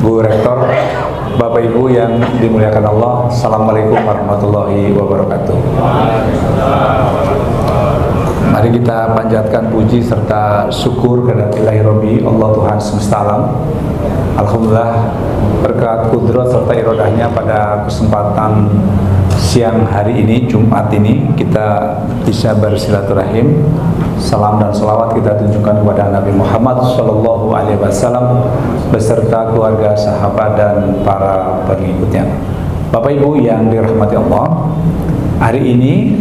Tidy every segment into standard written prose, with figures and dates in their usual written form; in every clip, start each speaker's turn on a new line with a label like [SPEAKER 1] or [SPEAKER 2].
[SPEAKER 1] Bu Rektor, Bapak Ibu yang dimuliakan Allah, Assalamualaikum warahmatullahi wabarakatuh. Mari kita panjatkan puji serta syukur kehadirat Rabbi Allah Tuhan semesta alam. Alhamdulillah berkat kudrat serta irodahnya pada kesempatan siang hari ini, Jumat ini, kita bisa bersilaturahim. Salam dan salawat kita tunjukkan kepada Nabi Muhammad SAW beserta keluarga, sahabat, dan para pengikutnya. Bapak Ibu yang dirahmati Allah, hari ini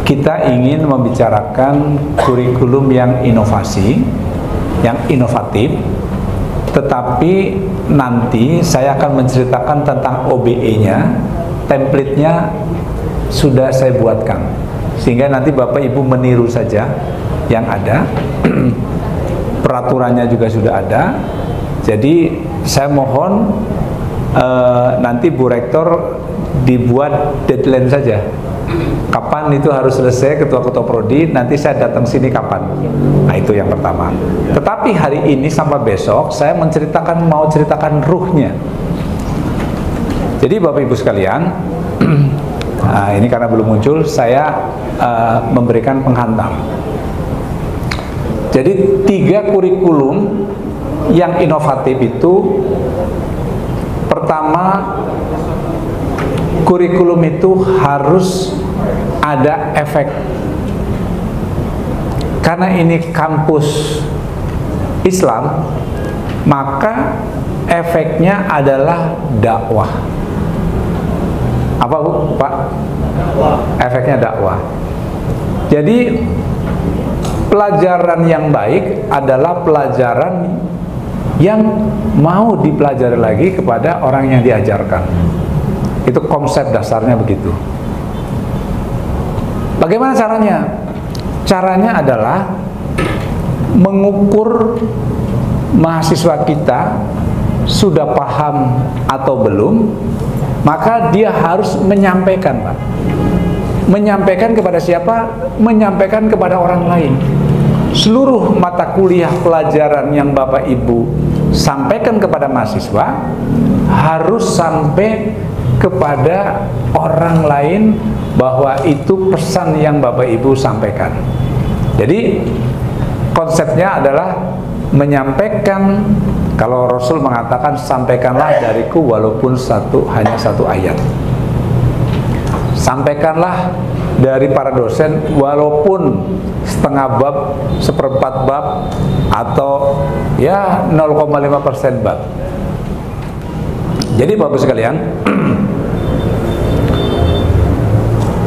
[SPEAKER 1] kita ingin membicarakan kurikulum yang inovasi, yang inovatif. Tetapi nanti saya akan menceritakan tentang OBE-nya, template-nya sudah saya buatkan, sehingga nanti Bapak Ibu meniru saja yang ada. Peraturannya juga sudah ada. Jadi saya mohon nanti Bu Rektor dibuat deadline saja, kapan itu harus selesai, ketua-ketua prodi, nanti saya datang sini kapan. Nah, itu yang pertama. Tetapi hari ini sampai besok saya mau ceritakan ruhnya. Jadi Bapak Ibu sekalian, nah, ini karena belum muncul, saya memberikan penghantam. Jadi 3 kurikulum yang inovatif itu, pertama, kurikulum itu harus ada efek. Karena ini kampus Islam, maka efeknya adalah dakwah. Apa Bu, Pak? Efeknya dakwah. Jadi pelajaran yang baik adalah pelajaran yang mau dipelajari lagi kepada orang yang diajarkan. Itu konsep dasarnya begitu. Bagaimana caranya? Caranya adalah mengukur mahasiswa kita sudah paham atau belum, maka dia harus menyampaikan, Pak. Menyampaikan kepada siapa? Menyampaikan kepada orang lain. Seluruh mata kuliah pelajaran yang Bapak Ibu sampaikan kepada mahasiswa harus sampai kepada orang lain bahwa itu pesan yang Bapak Ibu sampaikan. Jadi konsepnya adalah menyampaikan. Kalau Rasul mengatakan sampaikanlah dariku walaupun hanya satu ayat. Sampaikanlah dari para dosen walaupun setengah bab, seperempat bab, atau ya 0,5% bab. Jadi Bapak sekalian,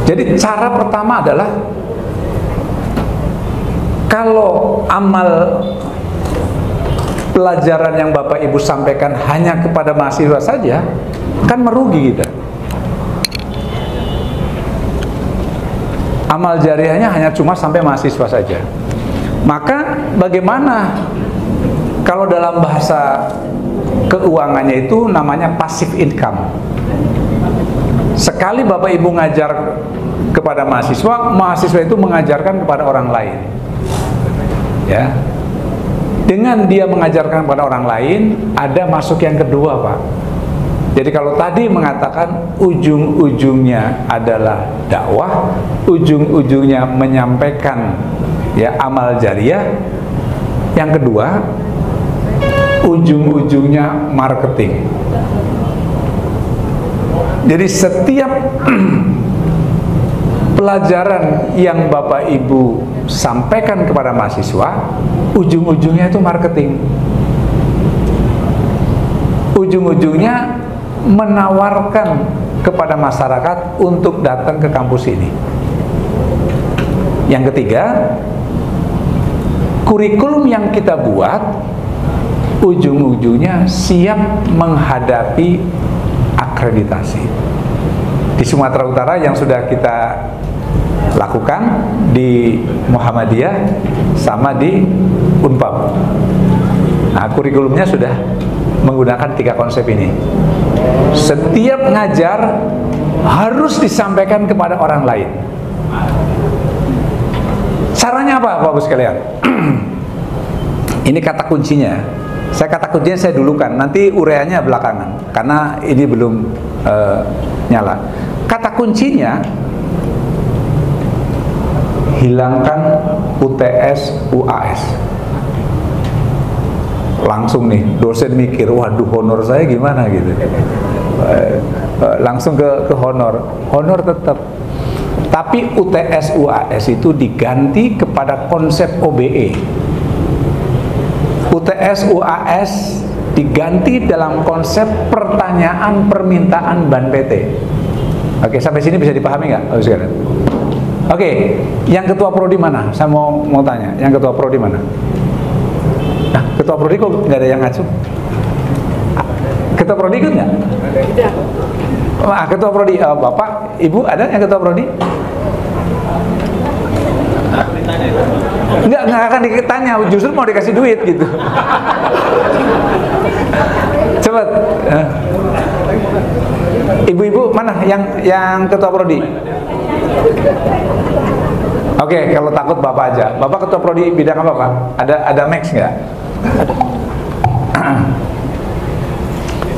[SPEAKER 1] jadi cara pertama adalah kalau amal pelajaran yang Bapak Ibu sampaikan hanya kepada mahasiswa saja, kan merugi kita. Amal jariahnya hanya cuma sampai mahasiswa saja. Maka bagaimana kalau dalam bahasa keuangannya itu namanya passive income. Sekali Bapak Ibu ngajar kepada mahasiswa, mahasiswa itu mengajarkan kepada orang lain. Ya. Dengan dia mengajarkan kepada orang lain, ada masuk yang kedua, Pak. Jadi kalau tadi mengatakan ujung-ujungnya adalah dakwah, ujung-ujungnya menyampaikan ya amal jariah, yang kedua ujung-ujungnya marketing. Jadi setiap pelajaran yang Bapak Ibu sampaikan kepada mahasiswa, ujung-ujungnya itu marketing. Ujung-ujungnya menawarkan kepada masyarakat untuk datang ke kampus ini. Yang ketiga, kurikulum yang kita buat ujung-ujungnya siap menghadapi akreditasi. Di Sumatera Utara yang sudah kita lakukan di Muhammadiyah sama di Unpad. Nah, kurikulumnya sudah menggunakan 3 konsep ini. Setiap ngajar harus disampaikan kepada orang lain. Caranya apa, Bapak-Ibu sekalian? Ini kata kuncinya. Saya kata kuncinya saya dulukan, nanti ureanya belakangan karena ini belum nyala. Kata kuncinya hilangkan UTS UAS. Langsung nih dosen mikir, waduh honor saya gimana gitu. Langsung ke honor tetap. Tapi UTS UAS itu diganti kepada konsep OBE. UTS UAS diganti dalam konsep pertanyaan permintaan ban PT. Oke, sampai sini bisa dipahami nggak? Oke, yang ketua prodi mana? Saya mau tanya, yang ketua prodi mana? Nah, ketua prodi kok nggak ada yang ngacu? Ketua prodi ikut nggak? Ketua prodi, Bapak, Ibu ada yang ketua prodi? Enggak akan ditanya, justru mau dikasih duit gitu. Cepat. Ibu-ibu mana yang ketua prodi? Oke, kalau takut Bapak aja. Bapak ketua prodi bidang apa, Pak? Ada max nggak?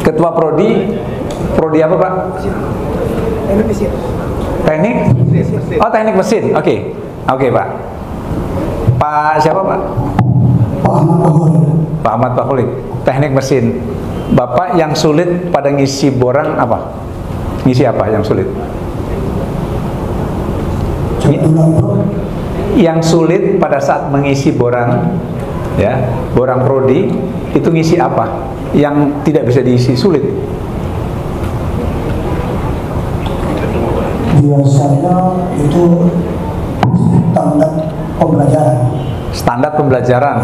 [SPEAKER 1] Ketua prodi apa, Pak?
[SPEAKER 2] Teknik mesin.
[SPEAKER 1] Teknik? Oh, teknik mesin. Oke, Pak. Pak siapa, Pak? Pak Ahmad Pakhulik. Teknik mesin. Bapak yang sulit pada ngisi boran apa? Ngisi apa yang sulit? Yang sulit pada saat mengisi boran, ya, boran prodi itu ngisi apa? Yang tidak bisa diisi sulit.
[SPEAKER 2] Biasanya itu standar pembelajaran.
[SPEAKER 1] Standar pembelajaran.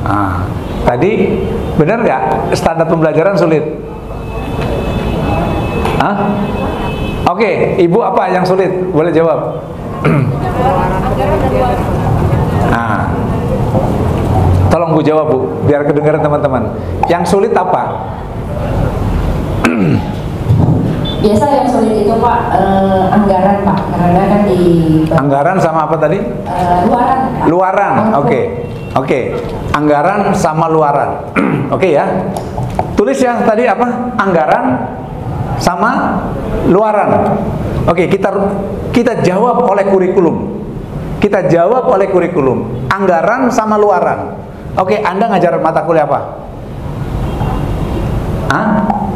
[SPEAKER 1] Nah, tadi benar nggak standar pembelajaran sulit? Hah? Oke, Ibu apa yang sulit? Boleh jawab. Nah, tolong Bu jawab, Bu, biar kedengaran teman-teman. Yang sulit apa?
[SPEAKER 3] Biasa yang sulit itu Pak, anggaran Pak, karena kan di
[SPEAKER 1] anggaran sama apa tadi?
[SPEAKER 3] Luaran Pak.
[SPEAKER 1] Luaran, oke. Anggaran sama luaran. Oke ya. Tulis ya tadi apa? Anggaran sama luaran. Oke, kita jawab oleh kurikulum. Kita jawab oleh kurikulum. Anggaran sama luaran. Oke, Anda ngajar mata kuliah apa?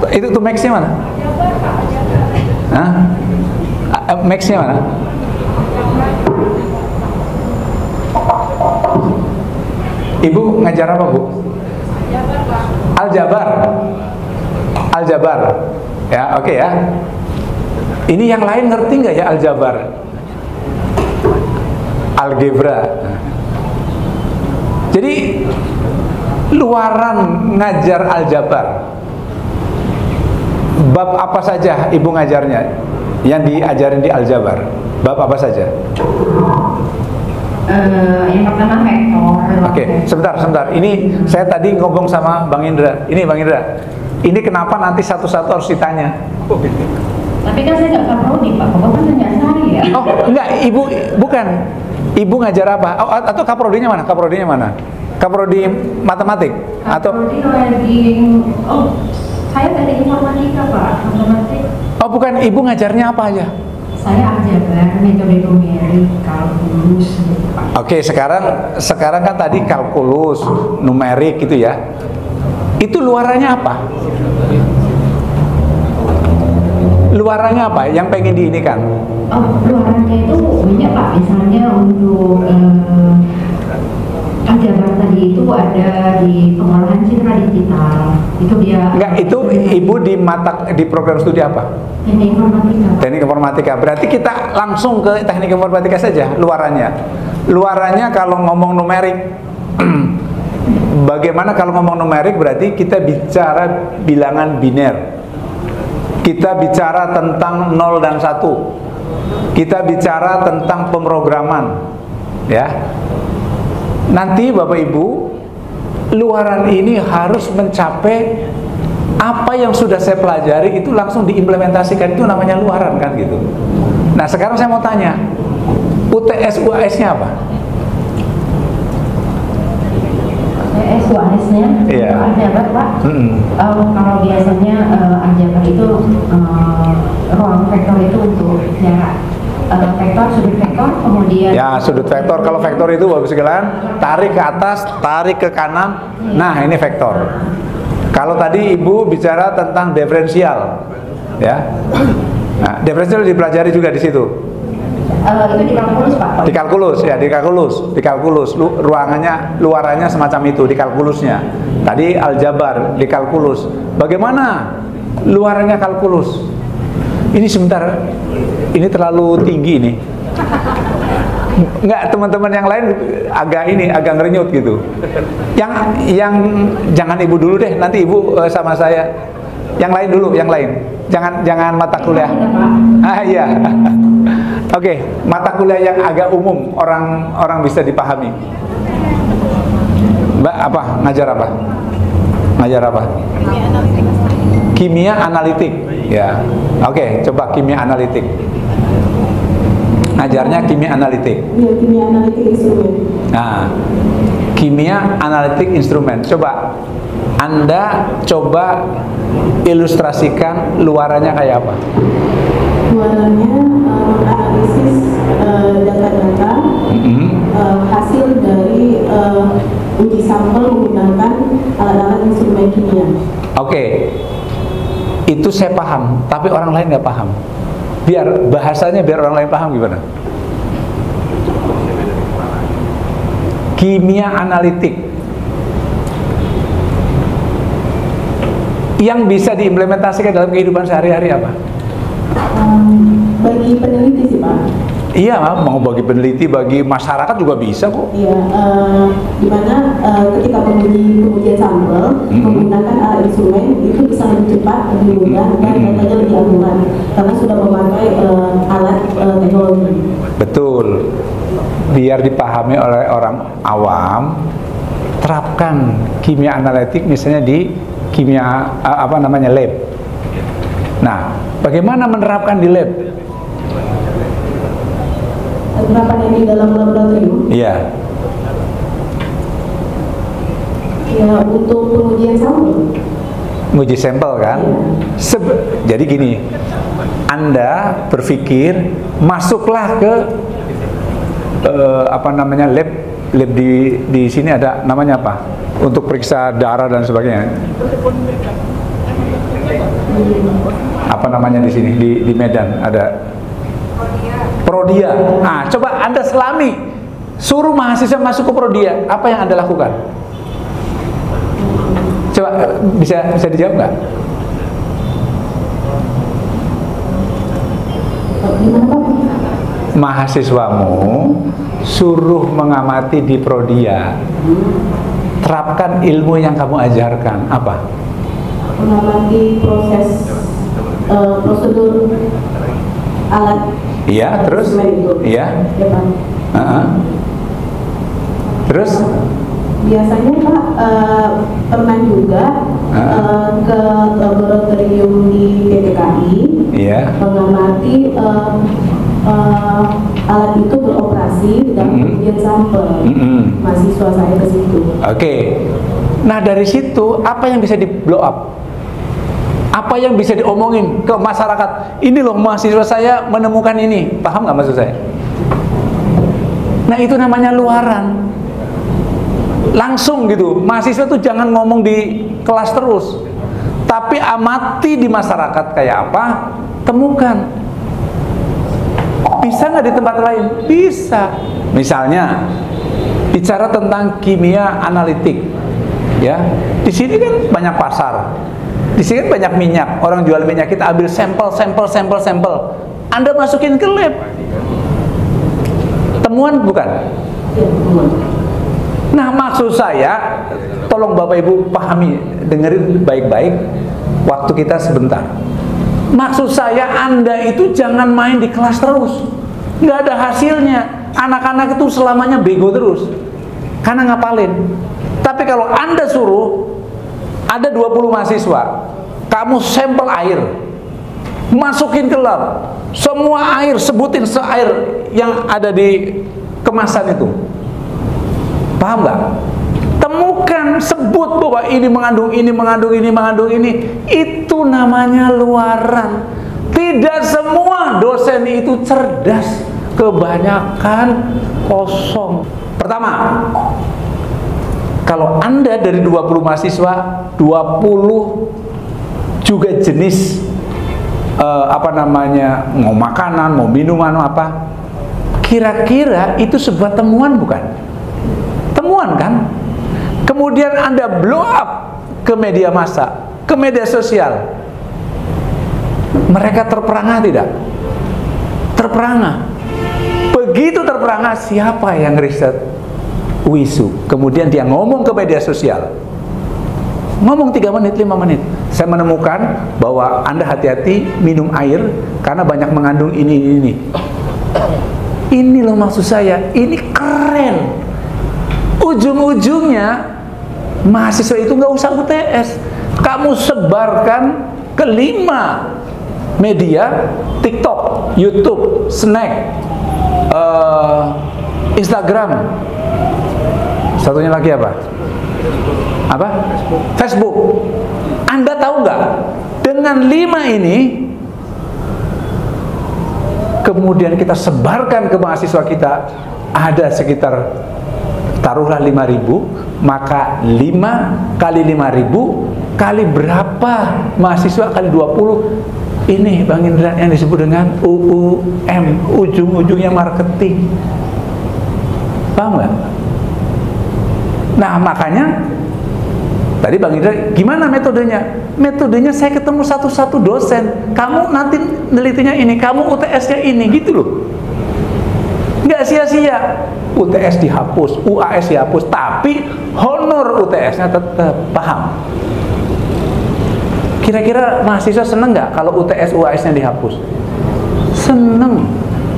[SPEAKER 1] Itu tuh max-nya mana? Max-nya mana? Ibu ngajar apa, Bu? Aljabar. Ya, oke ya. Ini yang lain ngerti nggak ya aljabar? Algebra. Jadi luaran ngajar aljabar. Bab apa saja Ibu ngajarnya? Yang diajarin di aljabar. Bab apa saja?
[SPEAKER 3] Yang pertama vektor.
[SPEAKER 1] Oke, sebentar. Ini saya tadi ngomong sama Bang Indra. Ini Bang Indra. Ini kenapa nanti satu-satu harus ditanya?
[SPEAKER 3] Tapi kan saya nggak kaprodi Pak, Bapak kan nanya saya.
[SPEAKER 1] Oh, enggak, Ibu bukan. Ibu ngajar apa? Oh, atau kaprodinya mana? Kaprodi matematik atau?
[SPEAKER 3] Kaprodi lagi. Oh, saya teknik informatika Pak, matematik.
[SPEAKER 1] Oh, bukan. Ibu ngajarnya apa aja?
[SPEAKER 3] Saya aljabar, metode numerik, kalkulus gitu Pak.
[SPEAKER 1] Oke, sekarang kan tadi kalkulus, numerik gitu ya. Itu luarannya apa? Luarannya apa? Yang pengen diinikan?
[SPEAKER 3] Oh, luarannya itu banyak Pak. Misalnya untuk aljabar tadi itu ada di pengolahan citra digital. Itu dia.
[SPEAKER 1] Enggak, itu Ibu di program studi apa?
[SPEAKER 3] Teknik informatika.
[SPEAKER 1] Teknik informatika. Berarti kita langsung ke teknik informatika saja luarannya. Luarannya kalau ngomong numerik. Bagaimana kalau ngomong numerik berarti kita bicara bilangan biner. Kita bicara tentang 0 dan 1. Kita bicara tentang pemrograman. Ya. Nanti Bapak Ibu, luaran ini harus mencapai apa yang sudah saya pelajari itu langsung diimplementasikan, itu namanya luaran kan gitu. Nah, sekarang saya mau tanya, UTS UAS-nya apa?
[SPEAKER 3] UTS S2 Anisnya
[SPEAKER 1] Iya.
[SPEAKER 3] aljabar Pak. Kalau biasanya aljabar itu ruang vektor itu untuk jarak vektor, sudut vektor, kemudian
[SPEAKER 1] Ya, sudut vektor. Kalau vektor itu Bapak sekalian, tarik ke atas, tarik ke kanan. Nah, ini vektor. Kalau tadi Ibu bicara tentang diferensial, ya. Nah, diferensial dipelajari juga di situ.
[SPEAKER 3] itu di kalkulus Pak.
[SPEAKER 1] Di kalkulus, ya, di kalkulus. Ruangannya, luarannya semacam itu di kalkulusnya. Tadi aljabar di kalkulus. Bagaimana luarannya kalkulus? Ini sebentar, ini terlalu tinggi ini. Enggak, teman-teman yang lain agak ngerenyut gitu. Yang jangan Ibu dulu deh, nanti Ibu sama saya. Yang lain dulu, yang lain. Jangan mata kuliah. Iya. Oke, mata kuliah yang agak umum, orang bisa dipahami. Mbak, apa? Ngajar apa? Ngajar apa? Kimia analitik. Ya. Oke, coba kimia analitik. Ngajarnya kimia analitik.
[SPEAKER 4] Iya, kimia analitik instrumen.
[SPEAKER 1] Nah, kimia analitik instrumen. Coba Anda coba ilustrasikan luarannya kayak apa?
[SPEAKER 4] Luarannya analisis data-data hasil dari uji sampel menggunakan alat-alat instrumen kimia.
[SPEAKER 1] Oke, itu saya paham, tapi orang lain nggak paham. Biar bahasanya biar orang lain paham gimana? Kimia analitik yang bisa diimplementasikan dalam kehidupan sehari-hari apa?
[SPEAKER 4] Bagi peneliti sih Pak.
[SPEAKER 1] Iya, mau bagi peneliti, bagi masyarakat juga bisa kok.
[SPEAKER 4] Iya, di mana ketika pengujian sampel menggunakan alat instrumen itu bisa lebih cepat, lebih mudah dan datanya lebih akurat karena sudah memakai alat teknologi.
[SPEAKER 1] Betul. Biar dipahami oleh orang awam, terapkan kimia analitik misalnya di kimia lab. Nah, bagaimana menerapkan di lab?
[SPEAKER 4] Penerapannya di dalam laboratorium.
[SPEAKER 1] Iya.
[SPEAKER 4] Ya, untuk pengujian sampel.
[SPEAKER 1] Menguji sampel kan? Jadi gini, Anda berpikir masuklah ke lab di sini ada namanya apa? Untuk periksa darah dan sebagainya. Apa namanya di sini di Medan ada Prodia. Nah, coba Anda selami, suruh mahasiswa masuk ke Prodia, apa yang Anda lakukan? Coba bisa dijawab nggak? Mahasiswamu suruh mengamati di Prodia, terapkan ilmu yang kamu ajarkan. Apa?
[SPEAKER 4] Mengamati proses prosedur alat.
[SPEAKER 1] Iya, terus? Iya. Terus?
[SPEAKER 4] Biasanya Pak pernah juga ke laboratorium di PTKI, mengamati alat itu beroperasi dalam pengujian sampel. Mahasiswa saya ke situ.
[SPEAKER 1] Oke. Nah, dari situ apa yang bisa di blow up? Apa yang bisa diomongin ke masyarakat? Ini loh mahasiswa saya menemukan ini. Paham nggak maksud saya? Nah, itu namanya luaran. Langsung gitu. Mahasiswa tuh jangan ngomong di kelas terus, tapi amati di masyarakat kayak apa, temukan. Bisa nggak di tempat lain? Bisa. Misalnya bicara tentang kimia analitik, ya. Di sini kan banyak pasar. Di sini kan banyak minyak, orang jual minyak, kita ambil sampel. Anda masukin ke lab. Temuan bukan? Nah, maksud saya, tolong Bapak Ibu pahami, dengerin baik-baik, waktu kita sebentar. Maksud saya, Anda itu jangan main di kelas terus, nggak ada hasilnya. Anak-anak itu selamanya bego terus, karena ngapalin. Tapi kalau Anda suruh, ada 20 mahasiswa, kamu sampel air, masukin ke lab, semua air, sebutin seair yang ada di kemasan itu. Paham nggak? Temukan Bukan sebut bahwa ini mengandung ini, mengandung ini, mengandung ini. Itu namanya luaran. Tidak semua dosen itu cerdas, kebanyakan kosong. Pertama, kalau Anda dari 20 mahasiswa, 20 juga jenis mau makanan, mau minuman, mau apa. Kira-kira itu sebuah temuan bukan? Temuan kan? Kemudian Anda blow up ke media massa, ke media sosial. Mereka terperangah tidak? Terperangah. Begitu terperangah, siapa yang riset? Wisu. Kemudian dia ngomong ke media sosial. Ngomong 3 menit, 5 menit. Saya menemukan bahwa Anda hati-hati minum air karena banyak mengandung ini. Ini loh maksud saya, ini keren. Ujung-ujungnya mahasiswa itu nggak usah UTS. Kamu sebarkan ke 5 media, TikTok, YouTube, Snack, Instagram. Satunya lagi apa? Facebook. Anda tahu nggak? Dengan 5 ini, kemudian kita sebarkan ke mahasiswa kita, ada sekitar taruhlah 5.000, maka 5 kali 5.000 kali berapa mahasiswa kali 20, ini Bang Indra yang disebut dengan UUM, ujung-ujungnya marketing. Paham nggak? Nah makanya tadi Bang Indra, gimana metodenya? Metodenya saya ketemu satu-satu dosen. Kamu nanti nelitinya ini, kamu UTS-nya ini, gitu loh. Nggak sia-sia. UTS dihapus, UAS dihapus, tapi honor UTS-nya tetap. Paham? Kira-kira mahasiswa seneng nggak kalau UTS UAS-nya dihapus? Seneng.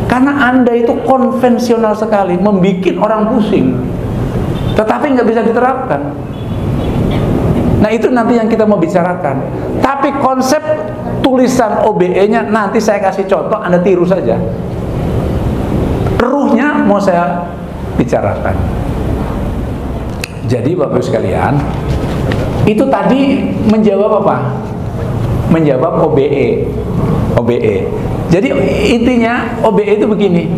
[SPEAKER 1] Karena Anda itu konvensional sekali, membikin orang pusing. Tetapi nggak bisa diterapkan. Nah itu nanti yang kita mau bicarakan. Tapi konsep tulisan OBE-nya nanti saya kasih contoh, Anda tiru saja. Ruhnya mau saya bicarakan. Jadi Bapak Ibu sekalian, itu tadi menjawab apa? Menjawab OBE. Jadi intinya OBE itu begini,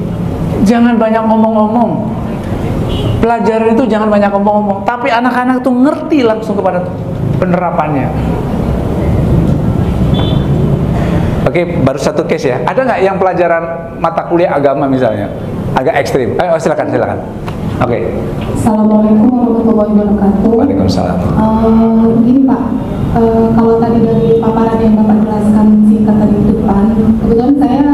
[SPEAKER 1] jangan banyak ngomong-ngomong. Pelajaran itu jangan banyak ngomong-ngomong, tapi anak-anak itu ngerti langsung kepada penerapannya. Oke, baru satu case ya. Ada nggak yang pelajaran mata kuliah agama misalnya agak ekstrim? Ayo silakan. Oke.
[SPEAKER 4] Assalamualaikum warahmatullahi wabarakatuh.
[SPEAKER 1] Waalaikumsalam.
[SPEAKER 4] Begini Pak, kalau tadi dari paparan yang Bapak jelaskan singkat tadi di depan, kebetulan saya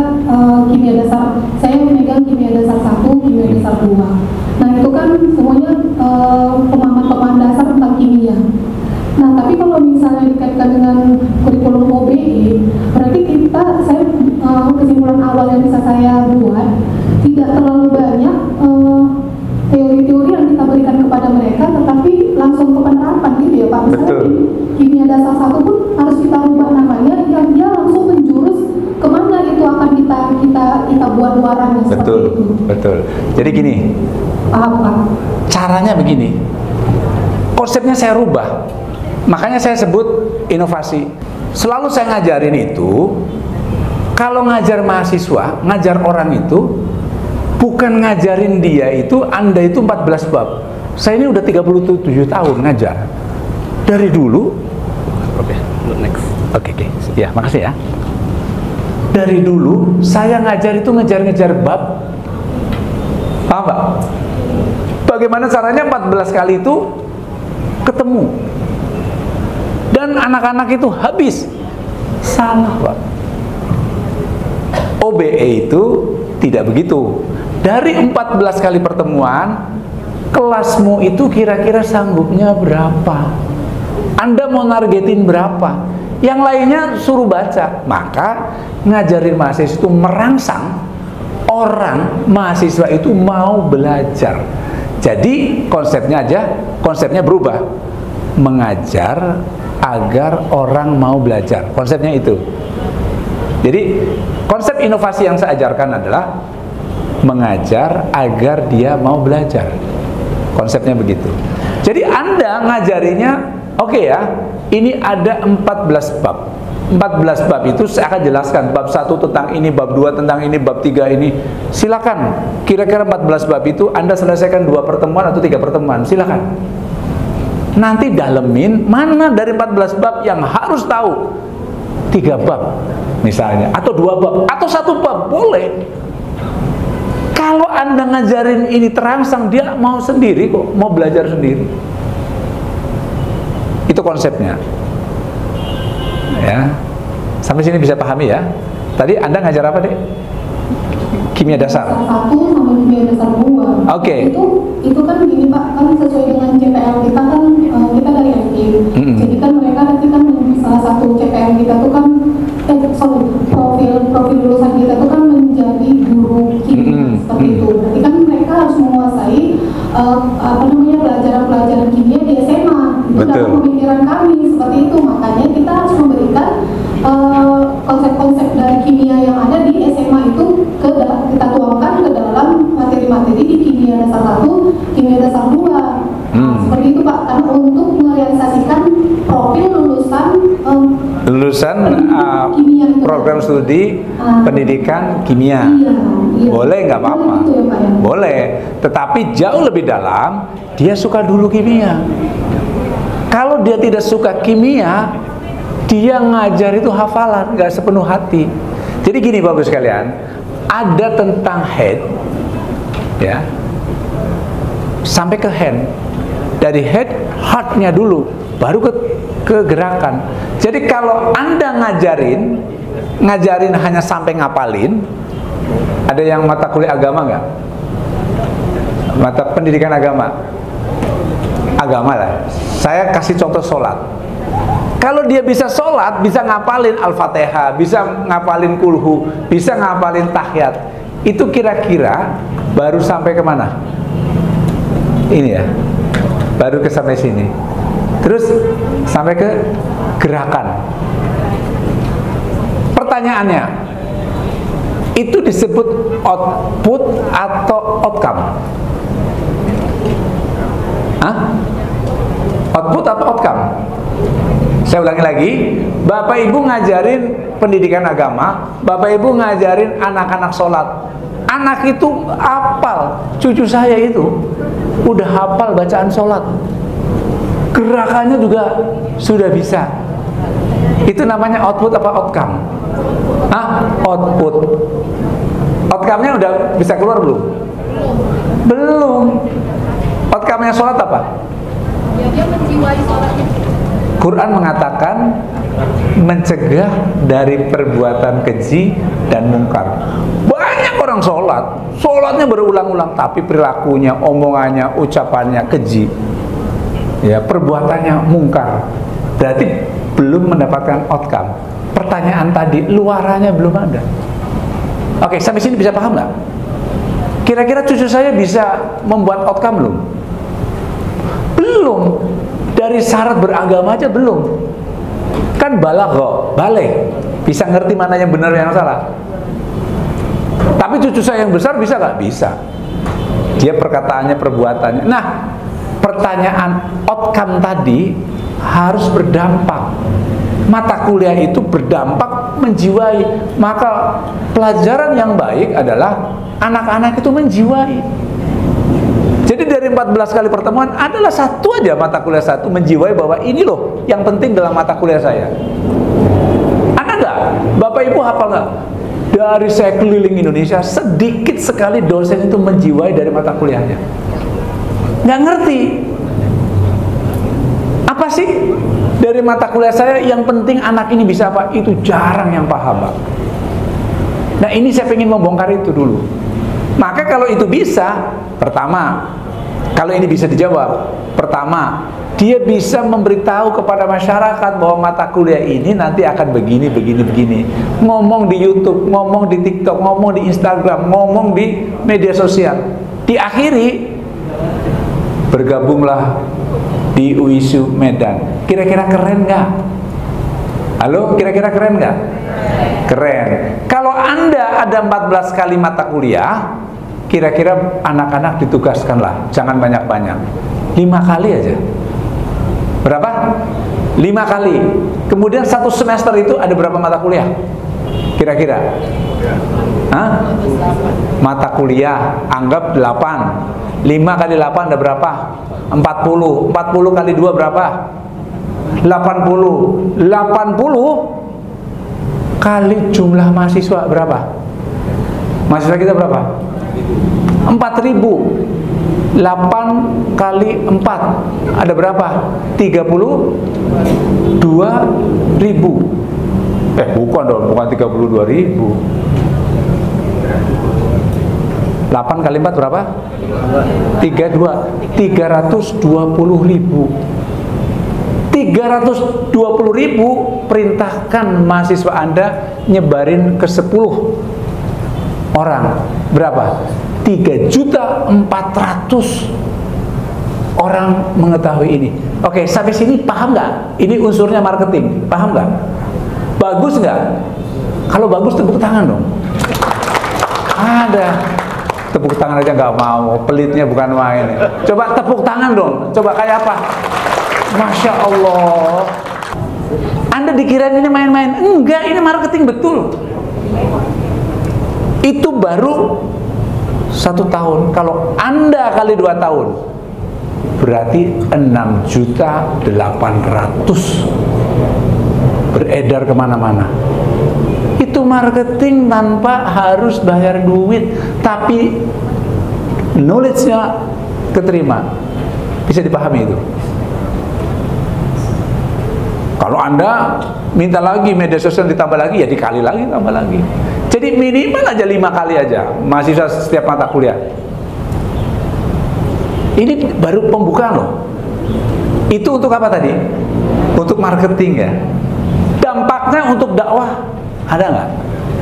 [SPEAKER 4] kimia dasar, saya memegang kimia dasar 1, kimia dasar 2. Nah itu kan semuanya pemahaman dasar tentang kimia. Nah tapi kalau misalnya dikaitkan dengan kurikulum OBE, berarti kesimpulan awal yang bisa saya buat, tidak terlalu banyak teori-teori yang kita berikan kepada mereka, tetapi langsung ke penerapan gitu ya Pak. Misalnya kimia dasar 1 pun harus kita rubah namanya, yang dia langsung menjurus kemana itu akan kita buat luarannya seperti itu. Betul. Jadi gini, Pak. Caranya begini, konsepnya saya rubah, makanya saya sebut inovasi. Selalu saya ngajarin itu, kalau ngajar mahasiswa, ngajar orang itu, bukan ngajarin dia itu, Anda itu 14 bab. Saya ini udah 37 tahun ngajar. Dari dulu. Oke, next. Oke. Ya, makasih ya. Dari dulu saya ngajar itu ngejar bab. Paham Pak? Bagaimana caranya 14 kali itu ketemu. Dan anak-anak itu habis. Salah Pak. OBE itu tidak begitu. Dari 14 kali pertemuan, kelasmu itu kira-kira sanggupnya berapa? Anda mau nargetin berapa? Yang lainnya suruh baca. Maka ngajarin mahasiswa itu merangsang orang mahasiswa itu mau belajar. Jadi konsepnya berubah. Mengajar agar orang mau belajar. Konsepnya itu. Jadi konsep inovasi yang saya ajarkan adalah mengajar agar dia mau belajar. Konsepnya begitu.
[SPEAKER 1] Jadi Anda ngajarinya, oke ya, ini ada 14 bab. 14 bab itu saya akan jelaskan. Bab 1 tentang ini, bab 2 tentang ini, bab 3 ini. Silakan. Kira-kira 14 bab itu Anda selesaikan 2 pertemuan atau 3 pertemuan. Silakan. Nanti dalemin mana dari 14 bab yang harus tahu. 3 bab misalnya, atau 2 bab, atau 1 bab, boleh. Kalau Anda ngajarin ini terangsang, dia mau sendiri kok, mau belajar sendiri. Itu konsepnya. Ya. Sampai sini bisa pahami ya. Tadi Anda ngajar apa, Dek? Kimia dasar.
[SPEAKER 4] Dasar 1 sama kimia dasar 2.
[SPEAKER 1] Oke.
[SPEAKER 4] Itu kan gini Pak, kan sesuai dengan CPL kita kan, kita dari FI. Jadi kan mereka nanti kan salah satu CPL kita tuh kan profil lulusan kita tuh kan menjadi guru kimia seperti itu. Berarti kan mereka harus menguasai pelajaran-pelajaran kimia di SMA. Itu dalam pemikiran kami seperti itu. Makanya kita harus memberikan konsep-konsep dari kimia yang ada di SMA itu kita tuangkan ke dalam materi-materi di kimia dasar 1, kimia dasar 2. Seperti itu Pak, karena untuk merealisasikan profil lulusan kimia
[SPEAKER 1] program studi pendidikan kimia.
[SPEAKER 4] Iya.
[SPEAKER 1] Boleh, nggak apa-apa.
[SPEAKER 4] Gitu ya, Pak, ya?
[SPEAKER 1] Boleh, tetapi jauh lebih dalam, dia suka dulu kimia. Kalau dia tidak suka kimia, dia ngajar itu hafalan, nggak sepenuh hati. Jadi gini Bapak sekalian, ada tentang head, ya, sampai ke hand. Dari head, heartnya dulu, baru ke gerakan. Jadi kalau Anda ngajarin hanya sampai ngapalin. Ada yang mata kuliah agama nggak? Mata pendidikan agama? Agama lah. Saya kasih contoh sholat. Kalau dia bisa sholat, bisa ngapalin Al-Fatihah, bisa ngapalin kulhu, bisa ngapalin tahiyat, itu kira-kira baru sampai kemana? Ini ya, baru ke sampai sini. Terus sampai ke gerakan. Pertanyaannya, itu disebut output atau outcome? Hah? Output atau outcome? Saya ulangi lagi, Bapak Ibu ngajarin pendidikan agama, Bapak Ibu ngajarin anak-anak sholat. Anak itu hafal, cucu saya itu udah hafal bacaan sholat, gerakannya juga sudah bisa. Itu namanya output apa outcome? Hah? Output. Outcome-nya udah bisa keluar belum? Belum. Outcome-nya sholat apa?
[SPEAKER 5] Ya, dia menjiwai sholatnya.
[SPEAKER 1] Quran mengatakan mencegah dari perbuatan keji dan mungkar. Banyak orang sholatnya berulang-ulang, tapi perilakunya, omongannya, ucapannya keji, ya, perbuatannya mungkar. Berarti belum mendapatkan outcome. Pertanyaan tadi, luarannya belum ada. Oke, sampai sini bisa paham nggak? Kira-kira cucu saya bisa membuat outcome belum? Belum. Dari syarat beragama aja belum. Kan balik, bisa ngerti mana yang benar yang salah. Tapi cucu saya yang besar bisa nggak? Bisa. Dia perkataannya, perbuatannya. Nah, pertanyaan outcome tadi harus berdampak. Mata kuliah itu berdampak, menjiwai. Maka pelajaran yang baik adalah anak-anak itu menjiwai. Jadi dari 14 kali pertemuan adalah satu aja mata kuliah satu menjiwai bahwa ini loh yang penting dalam mata kuliah saya. Ada nggak? Bapak Ibu hafal nggak? Dari saya keliling Indonesia, sedikit sekali dosen itu menjiwai dari mata kuliahnya. Nggak ngerti. Apa sih dari mata kuliah saya yang penting anak ini bisa apa? Itu jarang yang paham, Pak. Nah, ini saya ingin membongkar itu dulu. Maka kalau itu bisa, pertama, kalau ini bisa dijawab, pertama, dia bisa memberitahu kepada masyarakat bahwa mata kuliah ini nanti akan begini. Ngomong di YouTube, ngomong di TikTok, ngomong di Instagram, ngomong di media sosial. Diakhiri, bergabunglah di UISU Medan. Kira-kira keren nggak? Halo, kira-kira keren nggak? Keren. Kalau Anda ada 14 kali mata kuliah, kira-kira anak-anak ditugaskanlah, jangan banyak-banyak. 5 kali aja. Berapa? 5 kali. Kemudian satu semester itu ada berapa mata kuliah? Kira-kira? Hah? Mata kuliah anggap 8. 5 kali 8 ada berapa? 40. 40 kali 2 berapa? 80. 80 kali jumlah mahasiswa berapa? Mahasiswa kita berapa? 4.000. 8 kali 4 ada berapa? 32.000. Bukan dong, bukan 32.000. 8 kali 4 berapa? 32. 320.000. 320.000 perintahkan mahasiswa Anda nyebarin ke 10 orang. Berapa? 3.400.000 orang mengetahui ini. Oke, sampai sini paham nggak? Ini unsurnya marketing, paham nggak? Bagus nggak? Kalau bagus tepuk tangan dong. Ada tepuk tangan aja nggak mau, pelitnya bukan main. Coba tepuk tangan dong. Coba kayak apa? Masya Allah. Anda dikirain ini main-main? Enggak, ini marketing betul. Itu baru 1 tahun. Kalau Anda kali 2 tahun, berarti 6.800.000 beredar kemana-mana. Itu marketing tanpa harus bayar duit, tapi knowledge-nya keterima. Bisa dipahami itu. Kalau Anda minta lagi media sosial ditambah lagi, ya dikali lagi, tambah lagi. Jadi minimal aja 5 kali aja mahasiswa setiap mata kuliah. Ini baru pembukaan loh. Itu untuk apa tadi? Untuk marketing ya. Dampaknya untuk dakwah ada nggak?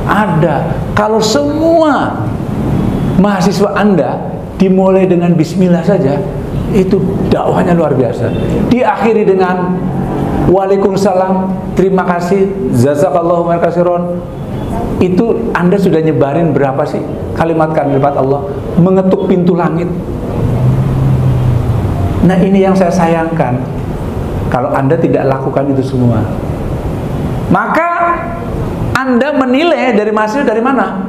[SPEAKER 1] Ada. Kalau semua mahasiswa Anda dimulai dengan bismillah saja, itu dakwahnya luar biasa. Diakhiri dengan waalaikumsalam, terima kasih, jazakallahu khairan. Itu Anda sudah nyebarin berapa sih kalimat-kalimat Allah, mengetuk pintu langit. Nah, ini yang saya sayangkan. Kalau Anda tidak lakukan itu semua, maka Anda menilai dari mahasiswa dari mana?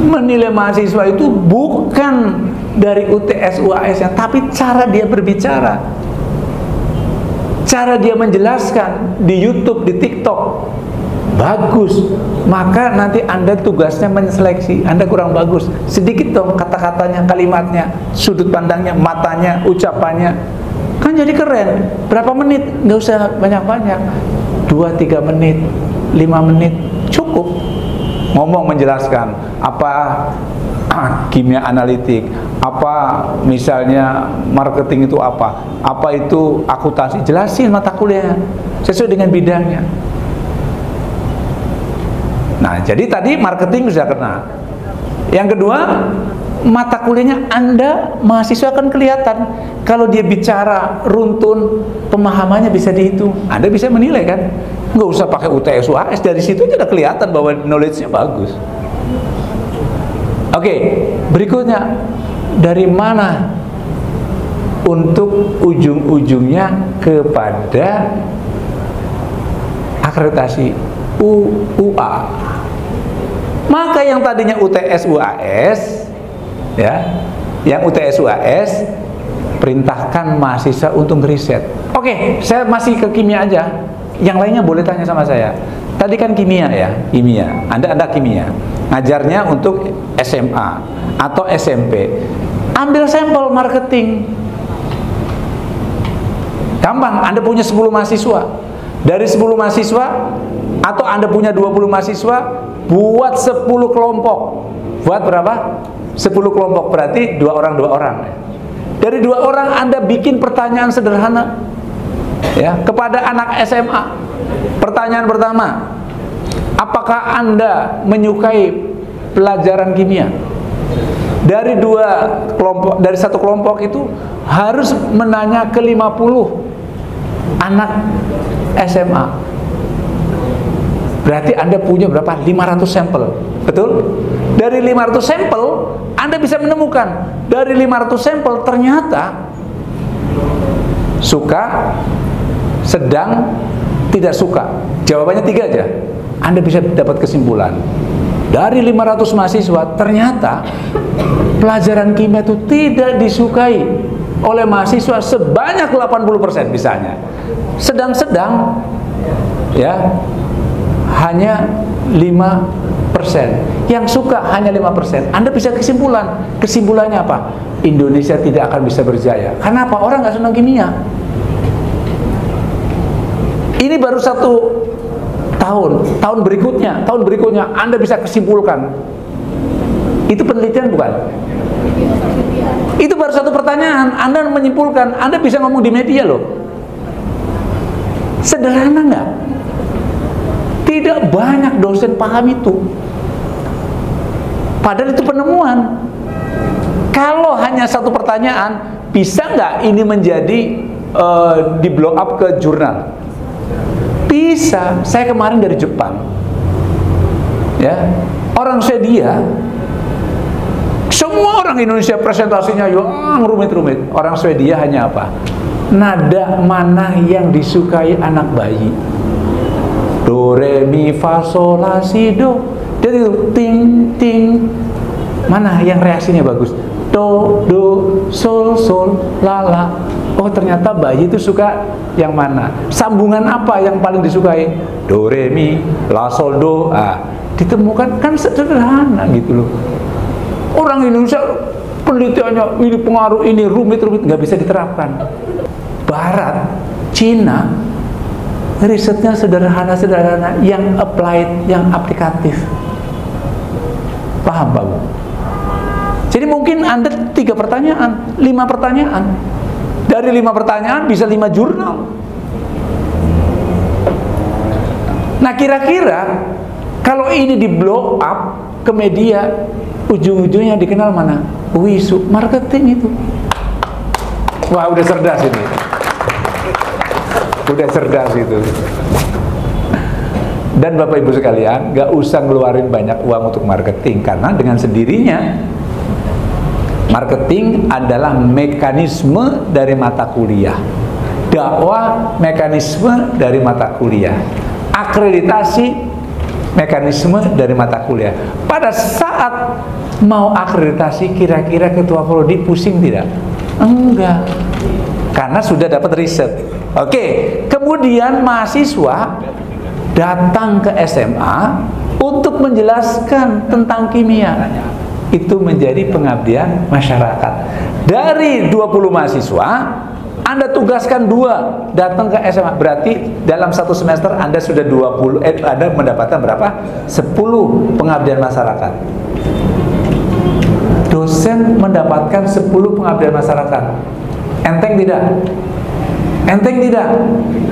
[SPEAKER 1] Menilai mahasiswa itu bukan dari UTS UAS-nya, tapi cara dia berbicara, cara dia menjelaskan di YouTube, di TikTok bagus, maka nanti Anda tugasnya menyeleksi. Anda kurang bagus, sedikit dong kata-katanya, kalimatnya, sudut pandangnya, matanya, ucapannya, kan jadi keren. Berapa menit? Nggak usah banyak-banyak, 2-3 menit, 5 menit cukup ngomong menjelaskan apa kimia analitik, apa misalnya marketing itu apa itu akuntansi, jelasin mata kuliah sesuai dengan bidangnya. Nah, jadi tadi marketing sudah kena. Yang kedua, mata kuliahnya Anda mahasiswa akan kelihatan. Kalau dia bicara runtun, pemahamannya bisa dihitung. Anda bisa menilai kan? Nggak usah pakai UTS UAS, dari situ aja udah kelihatan bahwa knowledge-nya bagus. Oke, berikutnya, dari mana untuk ujung-ujungnya kepada akreditasi UA. Maka yang tadinya UTS UAS, ya, yang UTS UAS, perintahkan mahasiswa untuk riset. Oke, saya masih ke kimia aja. Yang lainnya boleh tanya sama saya. Tadi kan kimia ya, kimia. Anda kimia. Ngajarnya untuk SMA atau SMP. Ambil sampel marketing. Gampang, Anda punya 10 mahasiswa. Dari 10 mahasiswa atau Anda punya 20 mahasiswa, buat 10 kelompok. Buat berapa? 10 kelompok, berarti 2 orang. Dari 2 orang Anda bikin pertanyaan sederhana ya kepada anak SMA. Pertanyaan pertama, apakah Anda menyukai pelajaran kimia? Dari 2 kelompok, dari 1 kelompok itu harus menanya ke 50 anak SMA. Berarti Anda punya berapa? 500 sampel. Betul? Dari 500 sampel Anda bisa menemukan, dari 500 sampel ternyata suka, sedang, tidak suka. Jawabannya 3 aja. Anda bisa dapat kesimpulan. Dari 500 mahasiswa, ternyata pelajaran kimia itu tidak disukai oleh mahasiswa sebanyak 80% misalnya. Sedang-sedang ya hanya 5%. Yang suka hanya 5%. Anda bisa kesimpulannya apa? Indonesia tidak akan bisa berjaya. Kenapa? Orang nggak senang kimia. Ini baru 1 tahun berikutnya Anda bisa kesimpulkan. Itu penelitian bukan? Itu baru 1 pertanyaan, Anda menyimpulkan, Anda bisa ngomong di media loh. Sederhana nggak? Tidak banyak dosen paham itu. Padahal itu penemuan. Kalau hanya 1 pertanyaan, bisa nggak ini menjadi di blow up ke jurnal? Bisa. Saya kemarin dari Jepang, ya, orang Swedia, semua orang Indonesia presentasinya yang rumit-rumit. Orang Swedia hanya apa? Nada mana yang disukai anak bayi? Do, re, mi, fa, sol, la, si, do. Jadi ting, ting. Mana yang reaksinya bagus? Do, do, sol, sol, la, la. Oh, ternyata bayi itu suka yang mana? Sambungan apa yang paling disukai? Do, re, mi, la, sol, do. Ditemukan, kan sederhana gitu loh. Orang Indonesia penelitiannya ini pengaruh ini rumit-rumit, nggak bisa diterapkan. Barat, Cina, risetnya sederhana-sederhana, yang applied, yang aplikatif. Paham Pak Bu? Jadi mungkin Anda 3 pertanyaan, 5 pertanyaan. Dari 5 pertanyaan bisa 5 jurnal. Nah, kira-kira kalau ini di blow up ke media, ujung-ujungnya dikenal mana? Wisu, marketing itu. Wah, udah cerdas ini. Udah cerdas itu. Dan Bapak Ibu sekalian, gak usah ngeluarin banyak uang untuk marketing, karena dengan sendirinya marketing adalah mekanisme dari mata kuliah. Dakwah mekanisme dari mata kuliah. Akreditasi mekanisme dari mata kuliah. Pada saat mau akreditasi, kira-kira ketua prodi pusing tidak? Enggak. Karena sudah dapat riset. Oke, kemudian mahasiswa datang ke SMA untuk menjelaskan tentang kimia. Itu menjadi pengabdian masyarakat. Dari 20 mahasiswa, Anda tugaskan 2 datang ke SMA. Berarti dalam 1 semester Anda sudah 20, Anda mendapatkan berapa? 10 pengabdian masyarakat. Dosen mendapatkan 10 pengabdian masyarakat. Enteng tidak? Enteng tidak?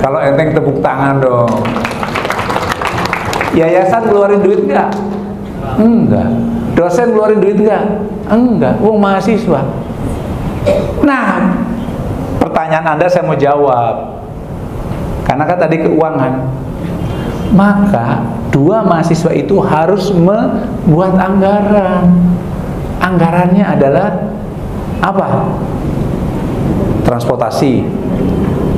[SPEAKER 1] Kalau enteng tepuk tangan dong. Yayasan keluarin duit enggak? Enggak. Dosen keluarin duit enggak? Enggak. Mahasiswa. Nah, pertanyaan Anda saya mau jawab. Karena kan tadi keuangan. Maka 2 mahasiswa itu harus membuat anggaran. Anggarannya adalah apa? Transportasi.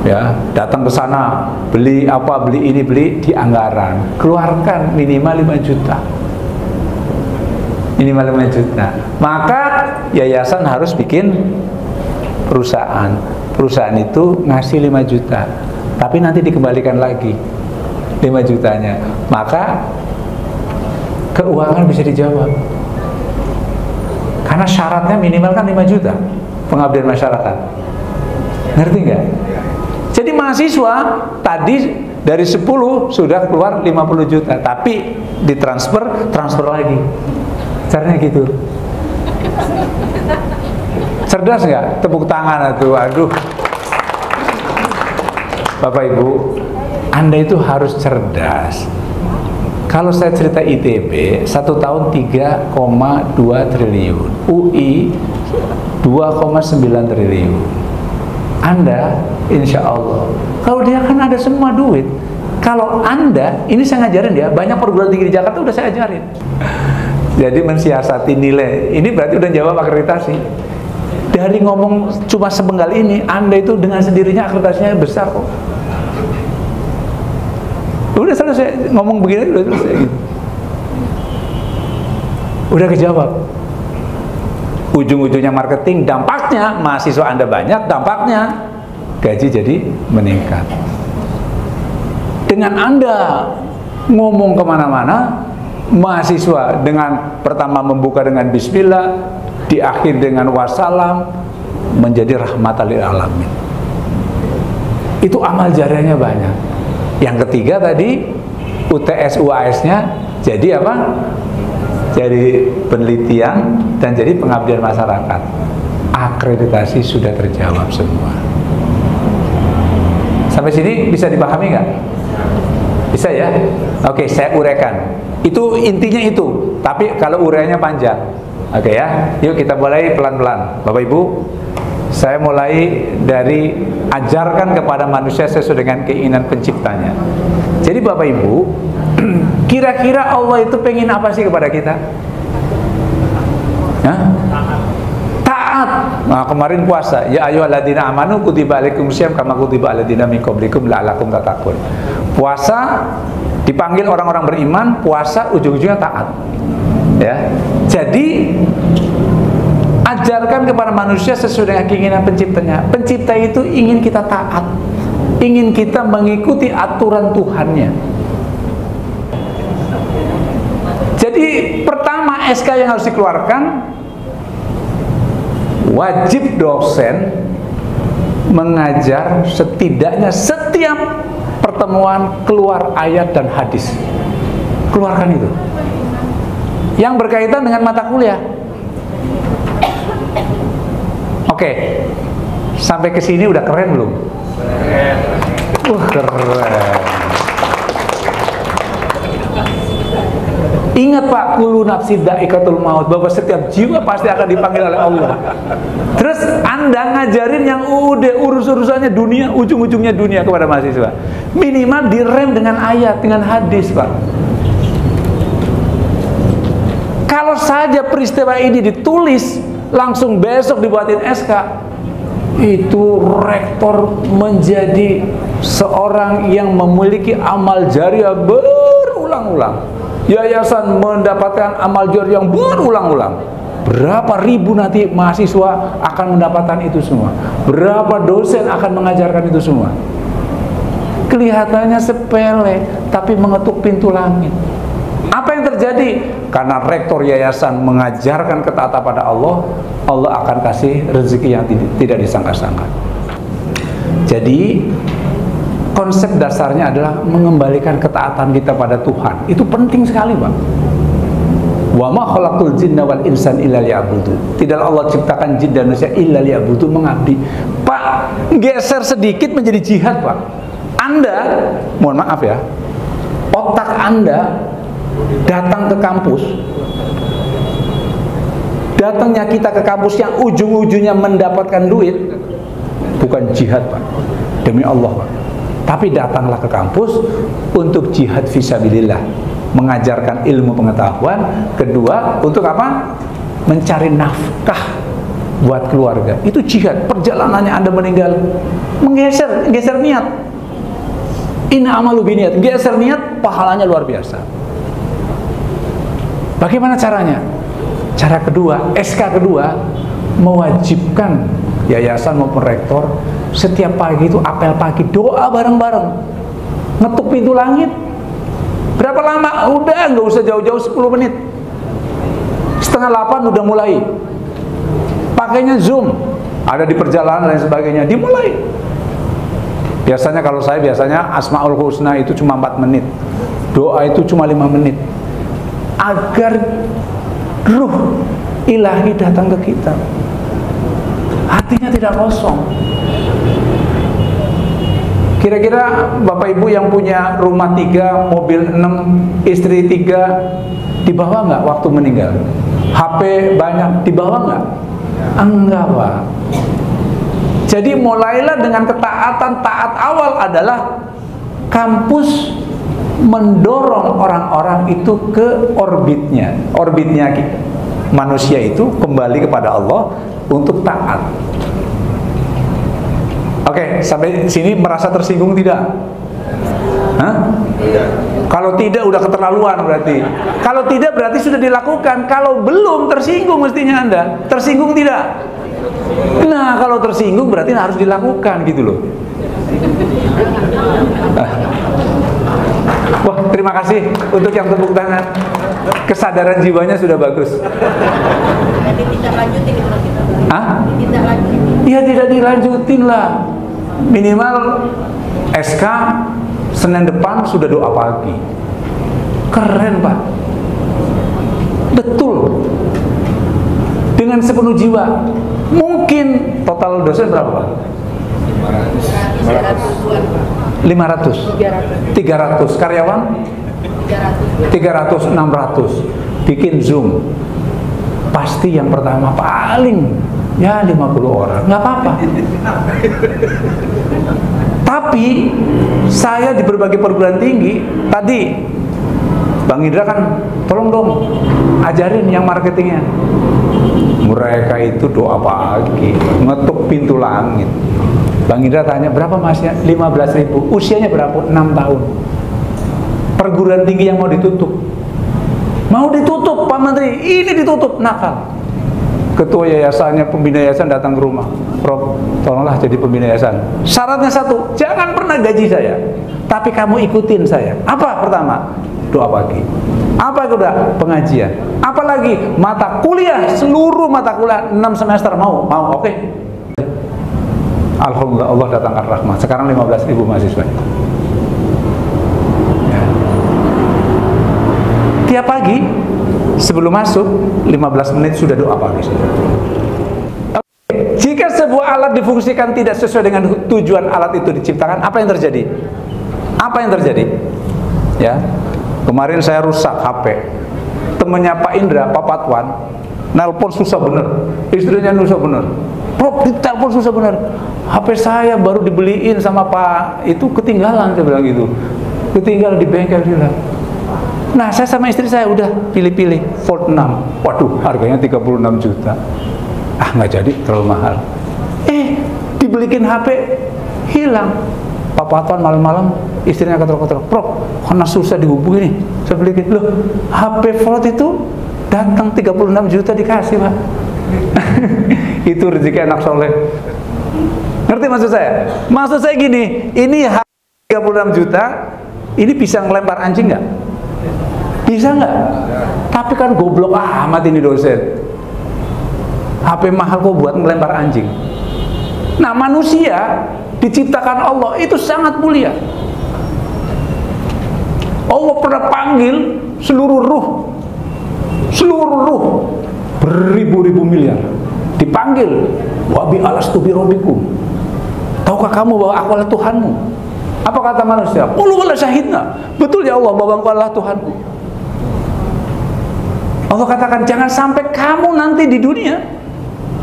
[SPEAKER 1] Ya, datang ke sana, beli apa, beli ini, beli di anggaran. Keluarkan minimal 5 juta. Minimal 5 juta. Maka yayasan harus bikin perusahaan. Perusahaan itu ngasih 5 juta. Tapi nanti dikembalikan lagi 5 jutanya. Maka keuangan bisa dijawab. Karena syaratnya minimal kan 5 juta pengabdian masyarakat. Ngerti nggak? Jadi mahasiswa tadi dari 10 sudah keluar 50 juta, tapi transfer lagi. Caranya gitu. Cerdas nggak? Tepuk tangan itu. Aduh. Bapak Ibu, Anda itu harus cerdas. Kalau saya cerita ITB, 1 tahun 3,2 triliun, UI 2,9 triliun. Anda, insya Allah, kalau dia kan ada semua duit. Kalau Anda, ini saya ngajarin ya, banyak perguruan tinggi di Jakarta udah saya ajarin. Jadi mensiasati nilai, ini berarti udah jawab akreditasi. dari ngomong cuma sepenggal ini, Anda itu dengan sendirinya akreditasinya besar kok. Udah selesai, ngomong begini udah selesai gitu. Udah kejawab. Ujung-ujungnya marketing, dampaknya mahasiswa Anda banyak, dampaknya gaji jadi meningkat. Dengan Anda ngomong kemana-mana, mahasiswa dengan pertama membuka dengan bismillah, di akhir dengan wassalam, menjadi rahmatan lil alamin. Itu amal jariahnya banyak. Yang ketiga tadi, UTS UAS-nya jadi apa? Jadi penelitian dan jadi pengabdian masyarakat. Akreditasi sudah terjawab semua. Sampai sini bisa dipahami nggak? Bisa ya? Oke, saya uraikan. Itu intinya itu. Tapi kalau uraiannya panjang. Oke ya, yuk kita mulai pelan-pelan. Bapak Ibu, saya mulai dari ajarkan kepada manusia sesuai dengan keinginan penciptanya. Jadi Bapak Ibu, kira-kira Allah itu pengen apa sih kepada kita? Hah? Taat. Nah, kemarin puasa. Ya ayyuhalladzina amanu kutiba alaikumusiyam kama kutiba aladzina min qablikum la'allakum tattaqun. Puasa dipanggil orang-orang beriman, puasa ujung-ujungnya taat. Ya. Jadi ajarkan kepada manusia sesuai dengan keinginan penciptanya. Pencipta itu ingin kita taat, ingin kita mengikuti aturan Tuhannya. Jadi pertama SK yang harus dikeluarkan, wajib dosen mengajar setidaknya setiap pertemuan keluar ayat dan hadis. Keluarkan itu. Yang berkaitan dengan mata kuliah. Oke, sampai ke sini udah keren belum? Keren. Ingat Pak, kullu nafsin dha'iqatul maut, bahwa setiap jiwa pasti akan dipanggil oleh Allah. Terus Anda ngajarin yang udah urus-urusannya dunia, ujung-ujungnya dunia kepada mahasiswa. Minimal direm dengan ayat, dengan hadis Pak. Kalau saja peristiwa ini ditulis, langsung besok dibuatin SK, itu rektor menjadi seorang yang memiliki amal jariah berulang-ulang. Yayasan mendapatkan amal jariah yang berulang-ulang. Berapa ribu nanti mahasiswa akan mendapatkan itu semua. Berapa dosen akan mengajarkan itu semua. Kelihatannya sepele, tapi mengetuk pintu langit. Apa yang terjadi? Karena rektor yayasan mengajarkan ketaatan pada Allah, Allah akan kasih rezeki yang tidak disangka-sangka. Jadi konsep dasarnya adalah mengembalikan ketaatan kita pada Tuhan. Itu penting sekali, Pak. Wa ma khalaqul jinna wal insan illa liya'budu. Tidaklah Allah ciptakan jin dan manusia illa liya'budu, mengabdi. Pak, geser sedikit menjadi jihad, Pak. Anda, mohon maaf ya, otak Anda datang ke kampus, datangnya kita ke kampus yang ujung-ujungnya mendapatkan duit, bukan jihad Pak, demi Allah Pak. Tapi datanglah ke kampus untuk jihad fisabilillah, mengajarkan ilmu pengetahuan. Kedua, untuk apa? Mencari nafkah buat keluarga. Itu jihad. Perjalanannya Anda meninggal, geser niat. Inna amalu biniat, geser niat, pahalanya luar biasa. Bagaimana caranya? Cara kedua, SK kedua, mewajibkan yayasan maupun rektor setiap pagi itu apel pagi, doa bareng-bareng, ngetuk pintu langit. Berapa lama? Udah, nggak usah jauh-jauh, 10 menit. 7:30 udah mulai. Pakainya Zoom, ada di perjalanan dan sebagainya, dimulai. Biasanya kalau saya Asmaul Husna itu cuma 4 menit, doa itu cuma 5 menit. Agar ruh ilahi datang ke kita, hatinya tidak kosong. Kira-kira Bapak Ibu yang punya rumah 3, mobil 6, istri 3, dibawa nggak waktu meninggal? HP banyak, dibawa nggak? Enggak Pak. Jadi mulailah dengan ketaatan. Taat awal adalah kampus mendorong orang-orang itu ke orbitnya manusia itu kembali kepada Allah untuk taat. Oke, sampai sini merasa tersinggung tidak? Hah? Kalau tidak udah keterlaluan berarti. Kalau tidak berarti sudah dilakukan. Kalau belum tersinggung mestinya Anda. Tersinggung tidak? Nah, kalau tersinggung berarti harus dilakukan gitu loh. Wah, terima kasih untuk yang tepuk tangan. Kesadaran jiwanya sudah bagus.
[SPEAKER 5] Jadi tidak lanjutin gitu kita.
[SPEAKER 1] Hah?
[SPEAKER 5] Tidak lanjutin.
[SPEAKER 1] Ya tidak dilanjutin lah. Minimal SK Senin depan sudah doa pagi. Keren Pak. Betul. Dengan sepenuh jiwa. Mungkin total dosen berapa Pak? 500. 300. Karyawan? 300, 600. Bikin Zoom. Pasti yang pertama paling ya 50 orang. Nggak apa-apa. Tapi saya di berbagai perguruan tinggi tadi Bang Indra kan tolong dong ajarin yang marketingnya. Mereka itu doa pagi, ngetuk pintu langit. Bang Indra tanya berapa masnya? 15.000. Usianya berapa? 6 tahun. Perguruan tinggi yang mau ditutup. Mau ditutup Pak Menteri, ini ditutup, nakal. Ketua yayasannya, pembina yayasan datang ke rumah. Prof, tolonglah jadi pembina yayasan. Syaratnya satu, jangan pernah gaji saya, tapi kamu ikutin saya. Apa pertama? Doa pagi. Apa kedua? Pengajian. Apalagi mata kuliah, seluruh mata kuliah 6 semester mau, oke. Alhamdulillah Allah datangkan rahmat. Sekarang 15.000 mahasiswa. Ya. Tiap pagi sebelum masuk 15 menit sudah doa pagi. Jika sebuah alat difungsikan tidak sesuai dengan tujuan alat itu diciptakan, apa yang terjadi? Apa yang terjadi? Ya, kemarin saya rusak HP. Temennya Pak Indra, Pak Patwan, nelpon susah bener. Istrinya susah bener. Prof, ditelepon susah bener. HP saya baru dibeliin sama Pak itu ketinggalan, saya bilang gitu. Ketinggalan di bengkel dia. Nah, saya sama istri saya udah pilih-pilih Fold 6. Waduh, harganya 36 juta. Ah, nggak jadi, terlalu mahal. Dibelikin HP, hilang. Pak Patwan malam-malam, istrinya ketel-ketel, Prof, karena susah dihubungi nih, saya belikin. Loh, HP Fold itu datang 36 juta dikasih, Pak. Itu rezeki anak soleh. Ngerti maksud saya? Maksud saya gini, ini HP 36 juta, ini bisa ngelempar anjing nggak? Bisa nggak? Tapi kan goblok amat ini dosen. HP mahal kok buat ngelempar anjing. Nah, manusia diciptakan Allah itu sangat mulia. Allah pernah panggil seluruh ruh beribu-ribu miliar dipanggil, wa bi alastu bi rabbikum. Tahukah kamu bahwa aku adalah Tuhanmu? Apa kata manusia? Qul wala syahidna. Betul ya Allah bahwa Engkau adalah Tuhanku. Allah katakan jangan sampai kamu nanti di dunia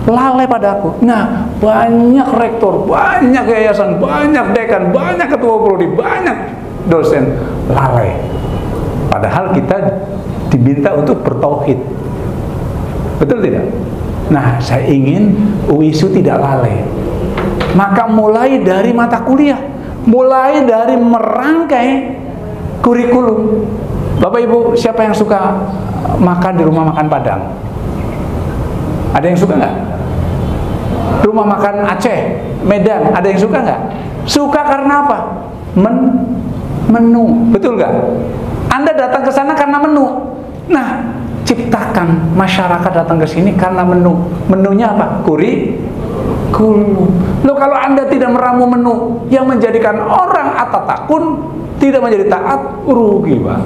[SPEAKER 1] lalai padaku. Nah, banyak rektor, banyak yayasan, banyak dekan, banyak ketua prodi, banyak dosen lalai. Padahal kita diminta untuk bertauhid. Betul tidak? Nah, saya ingin UISU tidak lalai. Maka mulai dari mata kuliah, mulai dari merangkai kurikulum. Bapak Ibu, siapa yang suka makan di rumah makan Padang? Ada yang suka nggak? Rumah makan Aceh, Medan, ada yang suka nggak? Suka karena apa? Menu, betul nggak? Anda datang ke sana karena menu. Nah, ciptakan masyarakat datang ke sini karena menu. Menunya apa? Kurikulum. Loh, kalau Anda tidak meramu menu yang menjadikan orang atatakun tidak menjadi taat, rugi, Pak.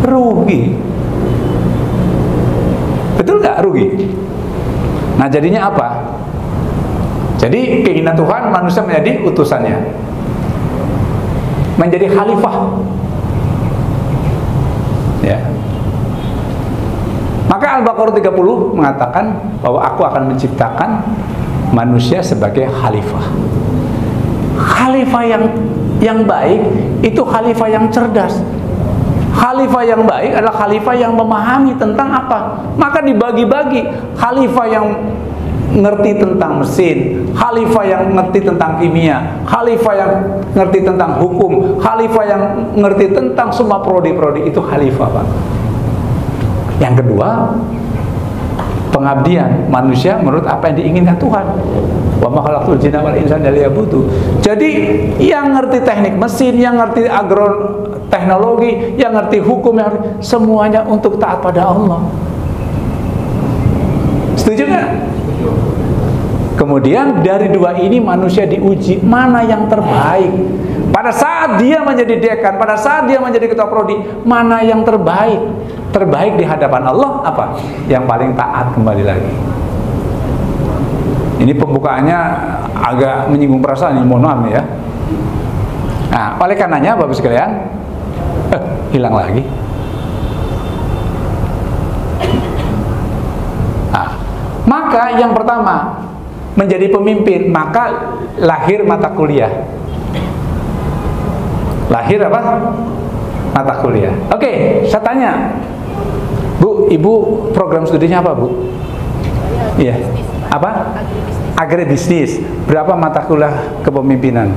[SPEAKER 1] Rugi. Betul nggak? Rugi. Nah, jadinya apa? Jadi keinginan Tuhan manusia menjadi utusannya, menjadi khalifah. Ya. Maka Al-Baqarah 30 mengatakan bahwa aku akan menciptakan manusia sebagai khalifah. Khalifah yang baik itu khalifah yang cerdas. Khalifah yang baik adalah khalifah yang memahami tentang apa. Maka dibagi-bagi khalifah yang ngerti tentang mesin, khalifah yang ngerti tentang kimia, khalifah yang ngerti tentang hukum, khalifah yang ngerti tentang semua prodi-prodi, itu khalifah, Pak. Yang kedua, pengabdian manusia menurut apa yang diinginkan Tuhan. Wa ma khalaqtul jinna wal insa illa liya'budun. Jadi yang ngerti teknik mesin, yang ngerti agroteknologi, yang ngerti hukum, semuanya untuk taat pada Allah. Setuju nggak? Kemudian dari dua ini manusia diuji mana yang terbaik. Pada saat dia menjadi dekan, pada saat dia menjadi ketua prodi, mana yang terbaik? Terbaik di hadapan Allah apa? Yang paling taat, kembali lagi. Ini pembukaannya agak menyinggung perasaan, ini mohon maaf ya. Nah, oleh karenanya Bapak sekalian, hilang lagi. Nah, maka yang pertama, menjadi pemimpin, maka lahir mata kuliah. Lahir apa? Mata kuliah. Oke, saya tanya, Bu, Ibu program studinya apa, Bu? Iya. Apa? Agribisnis. Berapa mata kuliah kepemimpinan?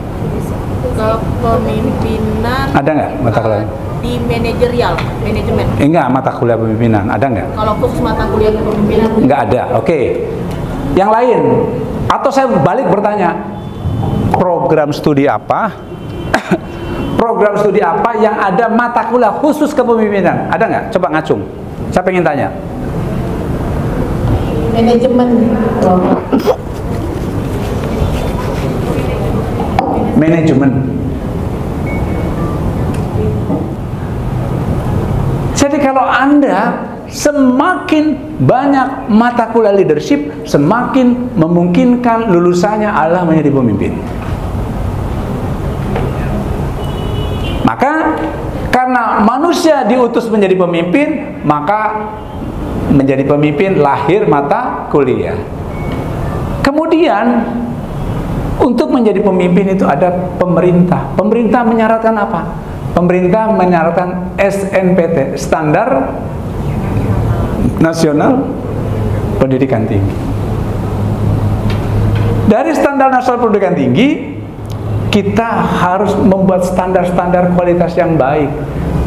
[SPEAKER 5] Kepemimpinan.
[SPEAKER 1] Ada nggak mata kuliah?
[SPEAKER 5] Di manajerial, manajemen.
[SPEAKER 1] Enggak, mata kuliah pemimpinan. Ada nggak?
[SPEAKER 5] Kalau khusus mata kuliah kepemimpinan.
[SPEAKER 1] Enggak ada. Oke. Yang lain? Atau saya balik bertanya, program studi apa? Program studi apa yang ada mata kuliah khusus kepemimpinan? Ada nggak? Coba ngacung. Saya pengen tanya.
[SPEAKER 4] Manajemen.
[SPEAKER 1] Manajemen. Jadi kalau Anda semakin banyak mata kuliah leadership, semakin memungkinkan lulusannya adalah menjadi pemimpin. Maka karena manusia diutus menjadi pemimpin, maka menjadi pemimpin lahir mata kuliah. Kemudian untuk menjadi pemimpin itu ada pemerintah. Pemerintah menyarankan apa? Pemerintah menyarankan SNPT, Standar Nasional Pendidikan Tinggi. Dari Standar Nasional Pendidikan Tinggi, kita harus membuat standar-standar kualitas yang baik.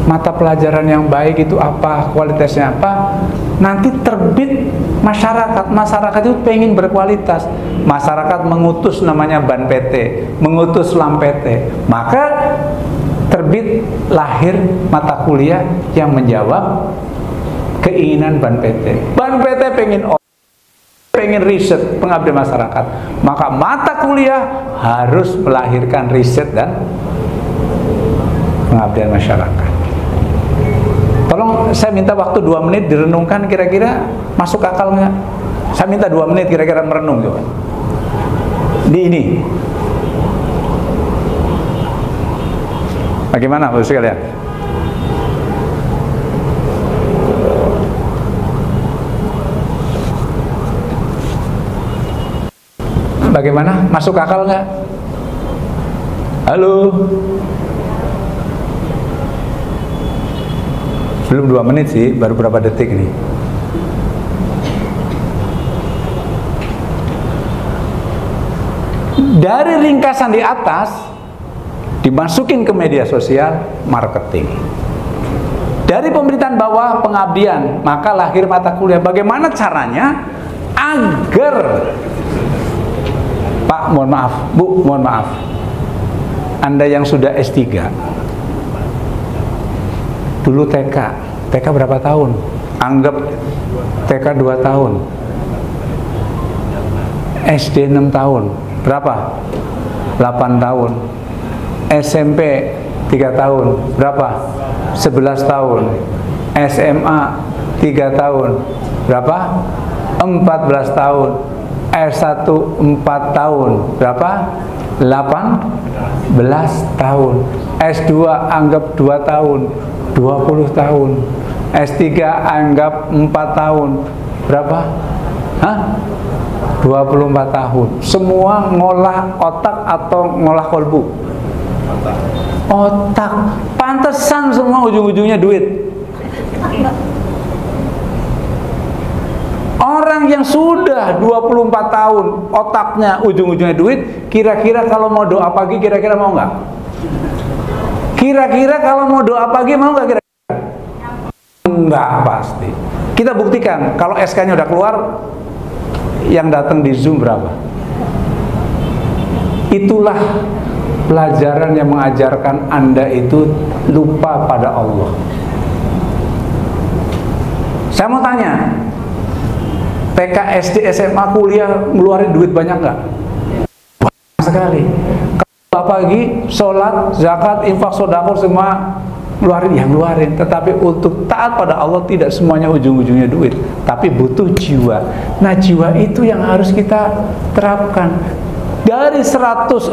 [SPEAKER 1] Mata pelajaran yang baik itu apa, kualitasnya apa, nanti terbit masyarakat. Masyarakat itu pengen berkualitas. Masyarakat mengutus namanya Ban PT, mengutus Lam PT. Maka terbit lahir mata kuliah yang menjawab keinginan Ban PT. Ban PT pengen riset pengabdian masyarakat. Maka mata kuliah harus melahirkan riset dan pengabdian masyarakat. Tolong saya minta waktu 2 menit direnungkan, kira-kira masuk akal nggak? Saya minta 2 menit kira-kira merenung coba. Di ini. Bagaimana Bapak sekalian? Bagaimana? Masuk akal nggak? Halo? Belum 2 menit sih, baru berapa detik nih. Dari ringkasan di atas dimasukin ke media sosial, marketing. Dari pemerintahan bawah, pengabdian, maka lahir mata kuliah. Bagaimana caranya agar, Pak, mohon maaf, Bu, mohon maaf, Anda yang sudah S3, dulu TK berapa tahun? Anggap TK 2 tahun, SD 6 tahun, berapa? 8 tahun. SMP 3 tahun, berapa? 11 tahun. SMA 3 tahun, berapa? 14 tahun. S1 4 tahun, berapa? 18 tahun. S2 anggap 2 tahun, 20 tahun. S3 anggap 4 tahun, berapa? Hah? 24 tahun. Semua ngolah otak atau ngolah kolbu? Otak. Pantesan semua ujung-ujungnya duit. Orang Orang yang sudah 24 tahun otaknya ujung-ujungnya duit, kira-kira kalau mau doa pagi kira-kira mau nggak? Kira-kira kalau mau doa pagi mau nggak kira-kira? Nggak pasti. Kita buktikan kalau SK-nya udah keluar, yang datang di Zoom berapa? Itulah pelajaran yang mengajarkan Anda itu lupa pada Allah. Saya mau tanya, TK, SD, SMA, kuliah ngeluarin duit banyak nggak? Banyak sekali. Kalau pagi, sholat, zakat, infak, sedekah semua ngeluarin, yang ngeluarin. Tetapi untuk taat pada Allah tidak semuanya ujung-ujungnya duit, tapi butuh jiwa. Nah, jiwa itu yang harus kita terapkan. Dari 145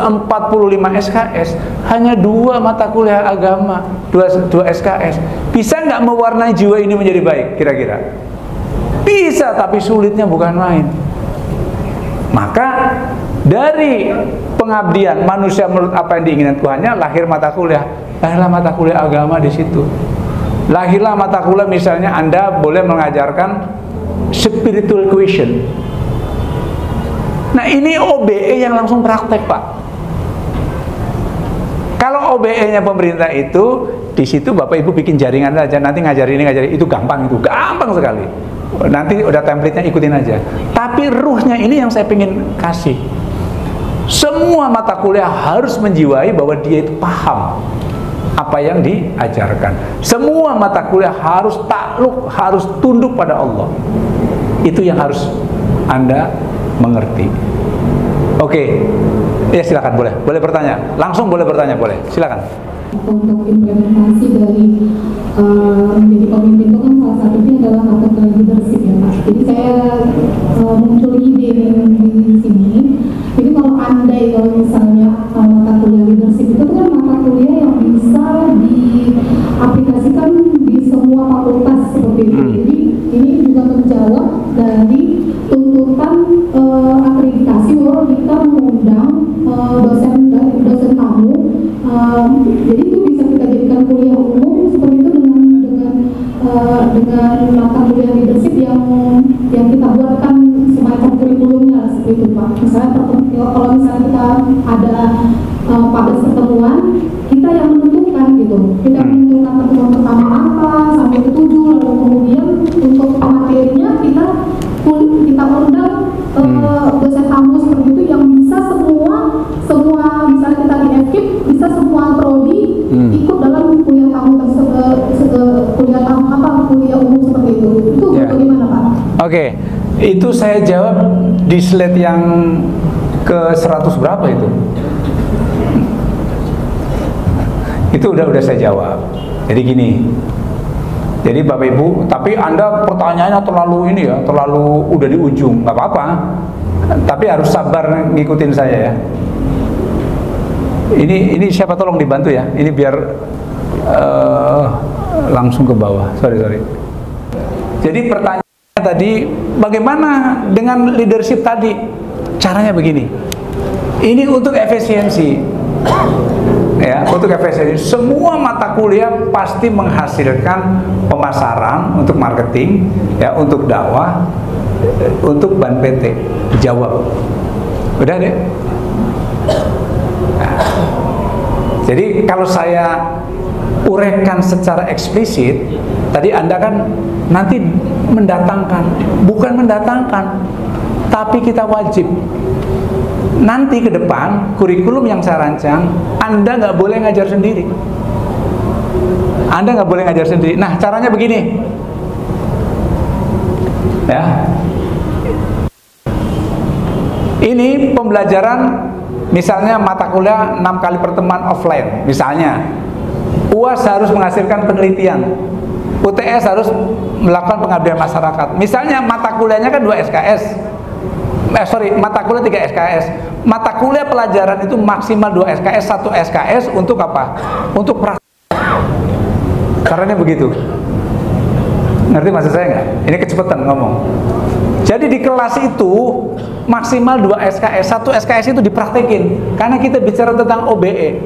[SPEAKER 1] SKS, hanya 2 mata kuliah agama, 2 SKS. Bisa nggak mewarnai jiwa ini menjadi baik, kira-kira? Bisa, tapi sulitnya bukan main. Maka dari pengabdian manusia menurut apa yang diinginkan Tuhannya, lahir mata kuliah. Lahirlah mata kuliah agama di situ. Lahirlah mata kuliah, misalnya Anda boleh mengajarkan spiritual question. Nah, ini OBE yang langsung praktek, Pak. Kalau OBE-nya pemerintah itu, di situ Bapak Ibu bikin jaringan aja, nanti ngajari ini, ngajari itu, gampang sekali. Nanti udah template-nya, ikutin aja. Tapi ruhnya ini yang saya ingin kasih. Semua mata kuliah harus menjiwai bahwa dia itu paham apa yang diajarkan. Semua mata kuliah harus takluk, harus tunduk pada Allah. Itu yang harus Anda mengerti. Oke. Ya, silakan, boleh bertanya. Langsung boleh bertanya, boleh. Silakan.
[SPEAKER 6] Untuk implementasi dari menjadi pemimpin itu kan salah satunya adalah mata leadership ya Pak. Jadi saya muncul ide di sini. Jadi kalau andai kalau misalnya mata kuliah leadership itu kan mata kuliah yang bisa diaplikasikan di semua fakultas seperti itu. Jadi ini juga menjawab dari tuntutan akreditasi bahwa kita mengundang dosen tamu. Jadi itu bisa kita jadikan kuliah umum seperti itu dengan mata kuliah leadership yang kita buatkan semacam kurikulumnya seperti itu Pak. Misalnya kalau misalnya kita ada 14 pertemuan, kita yang menentukan gitu. Kita menentukan pertemuan pertama apa sampai ke 7, lalu kemudian untuk materinya kita undang dosen tamu seperti itu yang bisa semua misalnya kita di FKIP bisa semua prodi ikut dalam kuliah tamu kuliah umum seperti itu. Itu bagaimana Pak?
[SPEAKER 1] Oke, itu saya jawab di slide yang ke 100 berapa itu? Itu udah saya jawab. Jadi gini. Jadi Bapak Ibu, tapi Anda pertanyaannya terlalu ini ya, terlalu udah di ujung, nggak apa-apa. Tapi harus sabar ngikutin saya ya. Ini siapa tolong dibantu ya. Ini biar langsung ke bawah. Sorry. Jadi pertanyaannya tadi, bagaimana dengan leadership tadi? Caranya begini. Ini untuk efisiensi. Ya, untuk efisiensi. Semua mata kuliah pasti menghasilkan pemasaran untuk marketing, ya, untuk dakwah, untuk ban PT. Jawab. Udah deh. Nah, jadi kalau saya uraikan secara eksplisit, tadi Anda kan nanti mendatangkan, bukan mendatangkan, tapi kita wajib. Nanti ke depan, kurikulum yang saya rancang, Anda nggak boleh ngajar sendiri. Anda nggak boleh ngajar sendiri. Nah, caranya begini. Ya. Ini pembelajaran, misalnya mata kuliah 6 kali pertemuan offline. Misalnya, UAS harus menghasilkan penelitian. UTS harus melakukan pengabdian masyarakat. Misalnya mata kuliahnya kan 2 SKS. Mata kuliah 3 SKS. Mata kuliah pelajaran itu maksimal 2 SKS, 1 SKS untuk apa? Untuk praktek. Caranya begitu. Ngerti maksud saya nggak? Ini kecepatan ngomong. Jadi di kelas itu maksimal 2 SKS, 1 SKS itu dipraktekin. Karena kita bicara tentang OBE.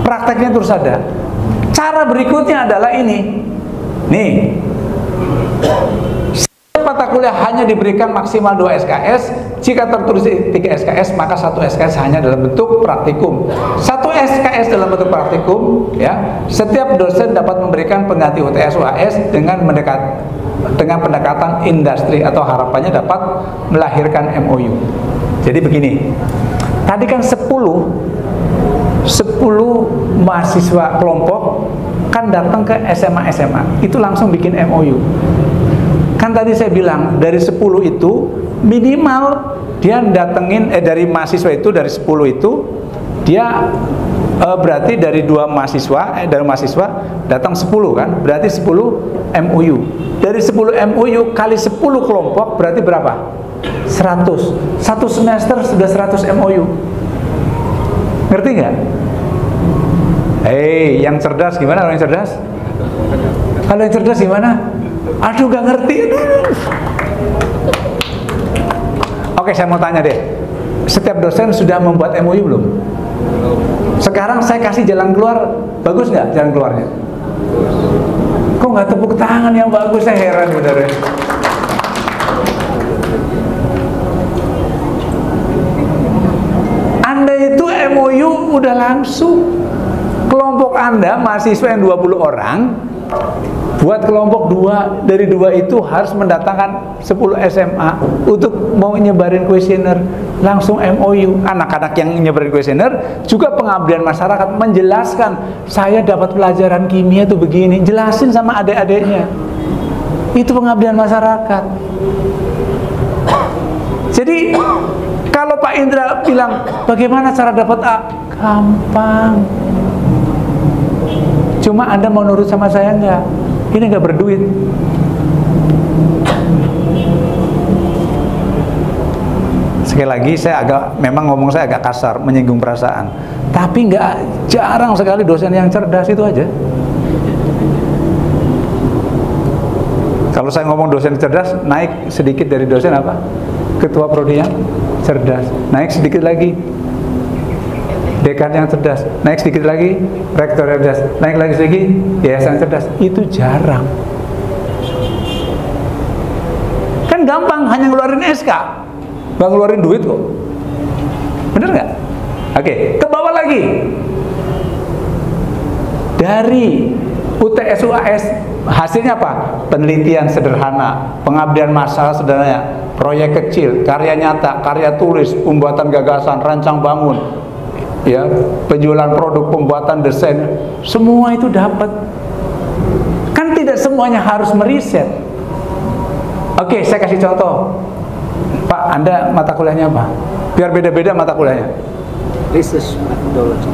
[SPEAKER 1] Prakteknya terus ada. Cara berikutnya adalah ini. Nih. Mata mata kuliah hanya diberikan maksimal 2 SKS. Jika tertulis 3 SKS, maka 1 SKS hanya dalam bentuk praktikum. 1 SKS dalam bentuk praktikum, ya. Setiap dosen dapat memberikan pengganti UTS UAS dengan pendekatan industri atau harapannya dapat melahirkan MOU. Jadi begini. Tadi kan 10 mahasiswa kelompok kan datang ke SMA, itu langsung bikin MOU. Kan tadi saya bilang dari 10 itu minimal dia datengin dari mahasiswa itu, dari 10 itu dia berarti dari 2 mahasiswa dari mahasiswa datang 10 kan, berarti 10 MOU. Dari 10 MOU kali 10 kelompok berarti berapa? 100. Satu semester sudah 100 MOU. Ngerti nggak? Yang cerdas gimana? Kalau yang cerdas? Kalau yang cerdas gimana? Aduh, gak ngerti. Oke, saya mau tanya deh. Setiap dosen sudah membuat MOU belum? Sekarang saya kasih jalan keluar, bagus nggak jalan keluarnya? Kok nggak tepuk tangan yang bagus? Saya heran bener. Anda itu MOU udah langsung. Kelompok Anda, mahasiswa yang 20 orang, buat kelompok 2, dari 2 itu harus mendatangkan 10 SMA untuk mau nyebarin kuesioner, langsung MOU. Anak-anak yang nyebarin kuesioner juga pengabdian masyarakat, menjelaskan saya dapat pelajaran kimia itu begini, jelasin sama adik-adiknya. Itu pengabdian masyarakat. Jadi kalau Pak Indra bilang bagaimana cara dapat A, gampang. Cuma Anda mau nurut sama saya enggak? Ini enggak berduit. Sekali lagi saya memang ngomong saya agak kasar, menyinggung perasaan. Tapi jarang sekali dosen yang cerdas, itu aja. Kalau saya ngomong dosen cerdas, naik sedikit dari dosen apa? Ketua prodi yang cerdas. Naik sedikit lagi dekan yang cerdas, naik sedikit lagi rektor yang cerdas, naik lagi sedikit yayasan cerdas. Itu jarang. Kan gampang, hanya ngeluarin SK, nggak ngeluarin duit kok. Bener nggak? Oke, ke bawah lagi. Dari UTS UAS hasilnya apa? Penelitian sederhana, pengabdian masalah sederhana, proyek kecil, karya nyata, karya tulis, pembuatan gagasan, rancang bangun, ya, penjualan produk, pembuatan desain, semua itu dapat. Kan tidak semuanya harus meriset. Oke, saya kasih contoh. Pak, Anda mata kuliahnya apa? Biar beda-beda mata kuliahnya.
[SPEAKER 7] Research methodology.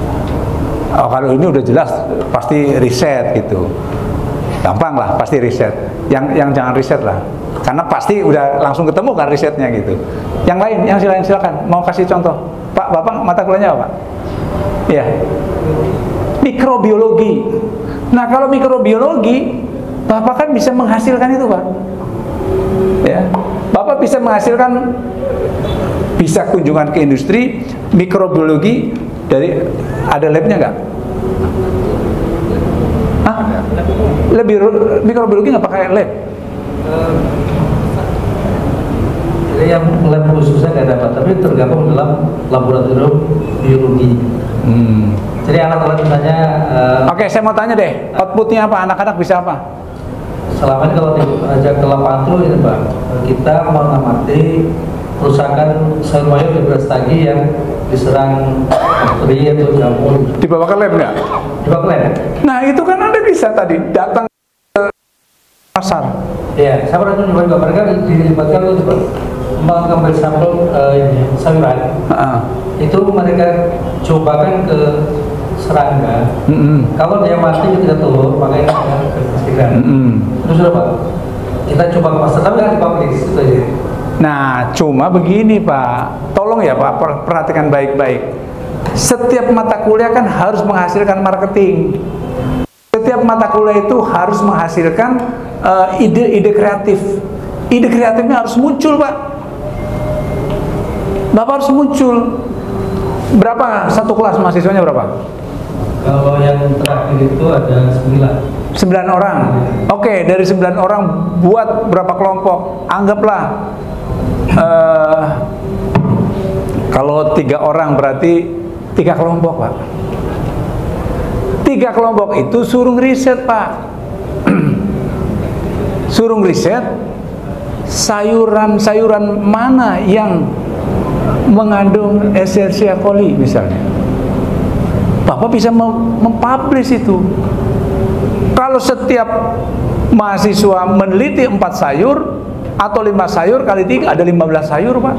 [SPEAKER 1] Oh, kalau ini udah jelas pasti riset gitu. Gampang lah, pasti riset. Yang jangan riset lah, karena pasti udah langsung ketemu kan risetnya gitu. Yang lain, yang silakan. Mau kasih contoh. Pak, Bapak mata kuliahnya apa? Ya, mikrobiologi. Nah, kalau mikrobiologi, Bapak kan bisa menghasilkan itu, Pak. Ya, Bapak bisa menghasilkan, bisa kunjungan ke industri mikrobiologi dari, ada labnya nggak? Hah? Lebih mikrobiologi nggak pakai lab?
[SPEAKER 7] Jadi yang lab khususnya nggak dapat, tapi tergabung dalam laboratorium biologi. Jadi anak-anak misalnya
[SPEAKER 1] Oke, saya mau tanya deh, outputnya apa? Anak-anak bisa apa?
[SPEAKER 7] selama ini kalau diajak ke lapangan itu ya Pak, kita mengamati kerusakan sayur mayur di beras tagi yang diserang bakteri atau jamur.
[SPEAKER 1] Dibawa ke lab nggak?
[SPEAKER 7] Dibawa ke lab.
[SPEAKER 1] Nah, itu kan Anda bisa tadi datang ke pasar.
[SPEAKER 7] Ya, saya pernah nyoba juga, mereka dilibatkan untuk mengambil sampel sayuran. Itu mereka cobakan ke serangga. Kalau dia mati kita telur, makanya kita pastikan. Terus sudah Pak, kita coba ke pasar, tapi nggak dipublish itu aja.
[SPEAKER 1] Nah, cuma begini Pak, tolong ya Pak, perhatikan baik-baik. Setiap mata kuliah kan harus menghasilkan marketing. Setiap mata kuliah itu harus menghasilkan ide-ide kreatif. Ide kreatifnya harus muncul Pak. Bapak harus muncul. Berapa satu kelas mahasiswanya berapa?
[SPEAKER 7] Kalau yang terakhir itu ada 9.
[SPEAKER 1] 9 orang. Oke, dari 9 orang buat berapa kelompok? Anggaplah kalau 3 orang berarti 3 kelompok, Pak. 3 kelompok itu suruh riset, Pak. Suruh riset sayuran-sayuran mana yang mengandung Escherichia coli misalnya. Bapak bisa mempublish itu. Kalau setiap mahasiswa meneliti 4 sayur atau 5 sayur kali 3 ada 15 sayur, Pak.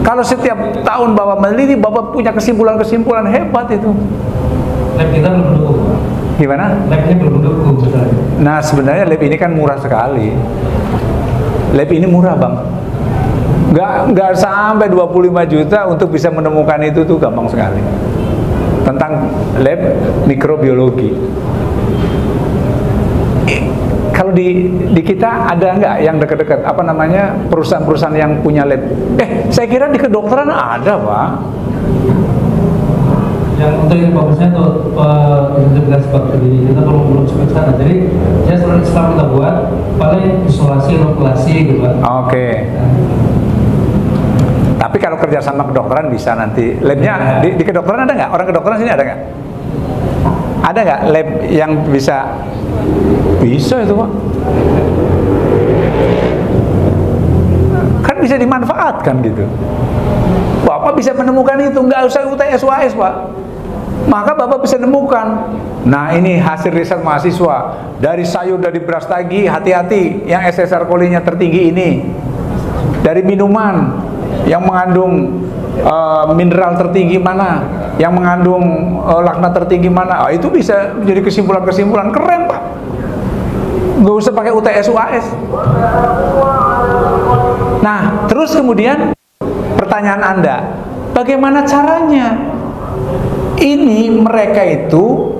[SPEAKER 1] Kalau setiap tahun Bapak meneliti, Bapak punya kesimpulan-kesimpulan hebat itu.
[SPEAKER 7] Lab kita belum mendukung.
[SPEAKER 1] Gimana?
[SPEAKER 7] Labnya belum mendukung.
[SPEAKER 1] Nah, sebenarnya lab ini kan murah sekali. Lab ini murah, Bang. Nggak sampai 25 juta untuk bisa menemukan itu tuh gampang sekali. Tentang lab mikrobiologi. Kalau di kita ada nggak yang dekat-dekat apa namanya perusahaan-perusahaan yang punya lab? Saya kira di kedokteran ada, Pak.
[SPEAKER 7] Yang untuk ini bagusnya tuh identifikasi bakteri kita belum sampai sana. Jadi ya setelah kita buat paling isolasi inokulasi gitu, Pak.
[SPEAKER 1] Oke. Tapi kalau kerja sama kedokteran bisa nanti labnya di kedokteran ada nggak? Orang kedokteran sini ada nggak? Ada nggak lab yang bisa? Bisa itu, Pak. Kan bisa dimanfaatkan gitu. Bapak bisa menemukan itu, nggak usah UTS UAS, Pak. Maka Bapak bisa menemukan. Nah, ini hasil riset mahasiswa. Dari sayur, dari beras tagi, hati-hati yang Escherichia coli-nya tertinggi ini. Dari minuman yang mengandung mineral tertinggi mana, yang mengandung laknat tertinggi mana. Itu bisa menjadi kesimpulan-kesimpulan keren, Pak. Nggak usah pakai UTS UAS. Nah, terus kemudian pertanyaan Anda, bagaimana caranya? Ini mereka itu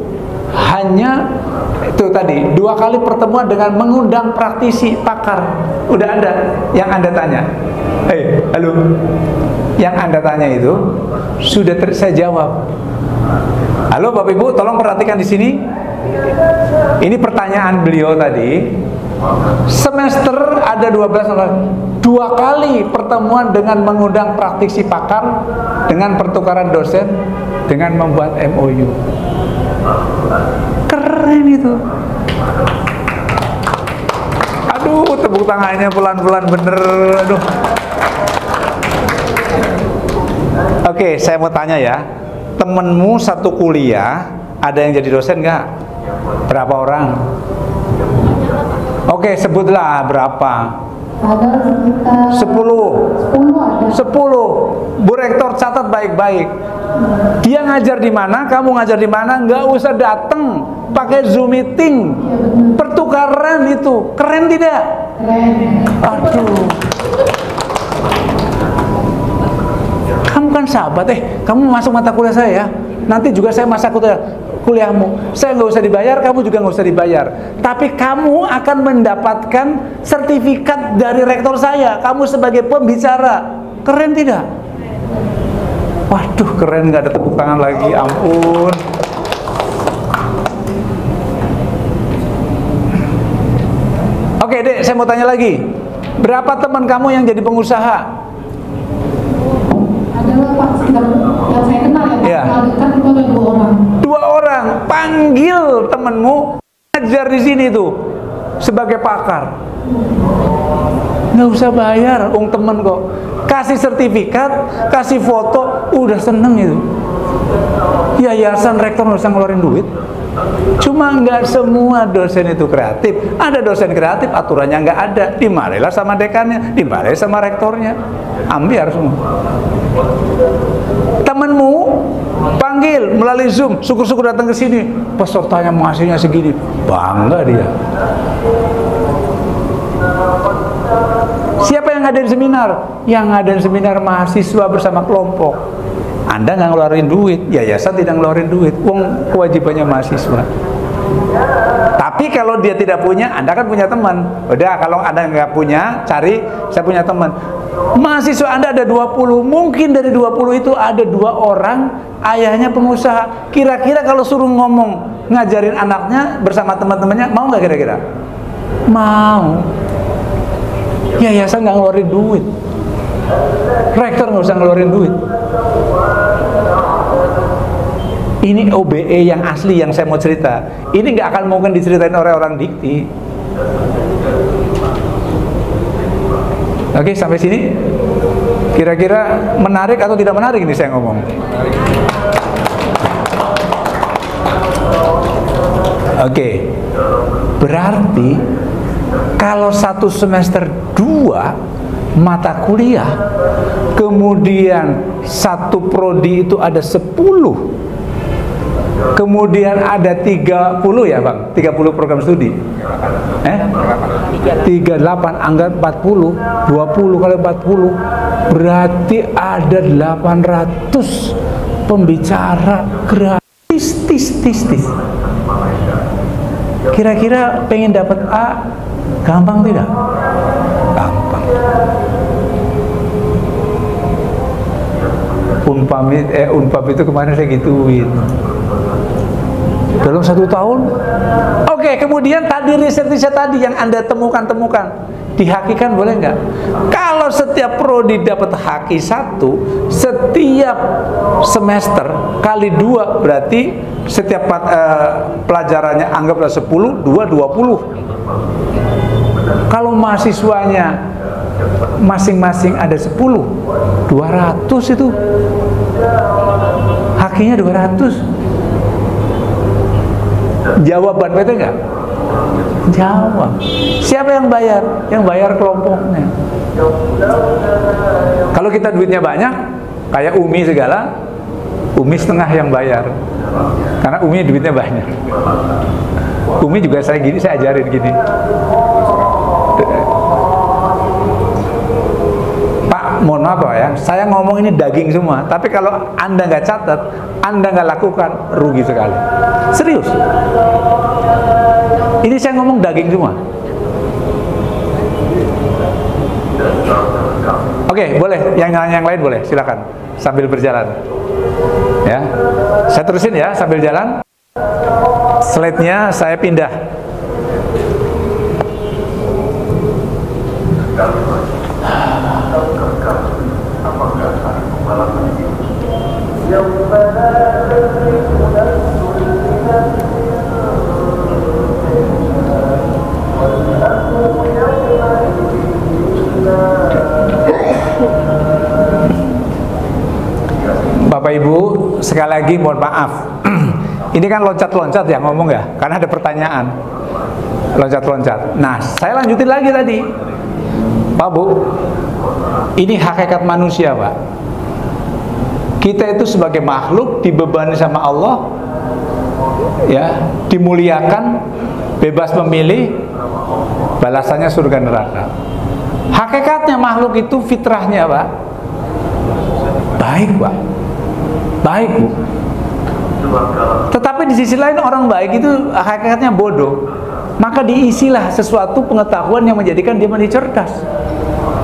[SPEAKER 1] hanya itu tadi 2 kali pertemuan dengan mengundang praktisi pakar. Udah ada yang Anda tanya. Halo. Yang Anda tanya itu sudah saya jawab. Halo Bapak Ibu, tolong perhatikan di sini. Ini pertanyaan beliau tadi. Semester ada 12 orang. 2 kali pertemuan dengan mengundang praktisi pakar, dengan pertukaran dosen, dengan membuat MOU. Keren itu. Aduh, tepuk tangannya pelan-pelan bener. Aduh. Oke, saya mau tanya ya. Temenmu satu kuliah, ada yang jadi dosen nggak? Berapa orang? Oke, sebutlah berapa.
[SPEAKER 6] Ada sekitar
[SPEAKER 1] 10. 10. Bu Rektor catat baik-baik. Dia ngajar di mana, kamu ngajar di mana, nggak usah datang, pakai Zoom meeting. Pertukaran itu, keren tidak?
[SPEAKER 6] keren.
[SPEAKER 1] Aduh. Kamu kan sahabat, kamu masuk mata kuliah saya ya. Nanti juga saya masuk kuliahmu. Saya nggak usah dibayar, kamu juga nggak usah dibayar. Tapi kamu akan mendapatkan sertifikat dari rektor saya. Kamu sebagai pembicara, keren tidak? Waduh, keren, nggak ada tepuk tangan lagi, ampun. Oke, Dek, saya mau tanya lagi. Berapa teman kamu yang jadi pengusaha?
[SPEAKER 6] Adalah Pak, sekitar yang saya kenal ya, Pak, dekat itu ada 2 orang.
[SPEAKER 1] 2 orang, panggil temenmu ngajar di sini tuh sebagai pakar. Nggak usah bayar, temen kok. Kasih sertifikat, kasih foto, udah seneng itu. Yayasan rektor nggak usah ngeluarin duit. Cuma nggak semua dosen itu kreatif. Ada dosen kreatif, aturannya nggak ada. Dimarahilah sama dekannya, dimarahi sama rektornya. Ambiar semua. Temenmu panggil melalui Zoom, syukur-syukur datang ke sini. Pesertanya mahasiswanya segini, bangga dia. Siapa yang ngadain seminar? Yang ngadain seminar mahasiswa bersama kelompok. Anda nggak ngeluarin duit, yayasan tidak ngeluarin duit, kewajibannya mahasiswa. Tapi kalau dia tidak punya, Anda kan punya teman. Udah, kalau Anda nggak punya, cari, saya punya teman. Mahasiswa Anda ada 20, mungkin dari 20 itu ada 2 orang ayahnya pengusaha. Kira-kira kalau suruh ngomong ngajarin anaknya bersama teman-temannya, mau nggak kira-kira? Mau. Yayasan nggak ngeluarin duit, rektor nggak usah ngeluarin duit. Ini OBE yang asli yang saya mau cerita. Ini nggak akan mungkin diceritain oleh orang dikti. Oke, sampai sini kira-kira menarik atau tidak menarik ini saya ngomong? Oke, berarti kalau 1 semester 2 mata kuliah, kemudian 1 prodi itu ada 10, kemudian ada 30 ya Bang, 30 program studi. 38, anggap 40, 20 kali 40 berarti ada 800 pembicara gratis. Kira-kira pengen dapat A gampang tidak? Gampang. Unpam itu kemarin saya gituin dalam 1 tahun. Oke, kemudian tadi riset tadi yang Anda temukan dihakikan boleh nggak? Kalau setiap prodi dapat haki 1 setiap semester kali 2 berarti setiap pelajarannya anggaplah 10, 2, 20. Kalau mahasiswanya masing-masing ada 10, 200 itu hakinya 200. Jawaban PT enggak? Jawab. Siapa yang bayar? Yang bayar kelompoknya. Kalau kita duitnya banyak, kayak Umi segala, Umi setengah yang bayar. Karena Umi duitnya banyak. Umi juga saya ajarin gini. Pak, mohon maaf Pak ya, saya ngomong ini daging semua. Tapi kalau Anda nggak catat, Anda nggak lakukan, rugi sekali. Serius. Ini saya ngomong daging semua. Oke, boleh. Yang lain boleh, silakan. Sambil berjalan. Ya, saya terusin ya sambil jalan. Slide-nya saya pindah. Bapak Ibu, sekali lagi mohon maaf. Ini kan loncat-loncat ya ngomong ya, karena ada pertanyaan. Loncat-loncat. Nah, saya lanjutin lagi tadi. Pak Bu, ini hakikat manusia, Pak. Kita itu sebagai makhluk dibebani sama Allah, ya, dimuliakan, bebas memilih, balasannya surga neraka. Hakikatnya makhluk itu fitrahnya, Pak, baik, Pak. Baik, Bu. Tetapi di sisi lain orang baik itu hakikatnya bodoh. Maka diisilah sesuatu pengetahuan yang menjadikan dia menjadi cerdas.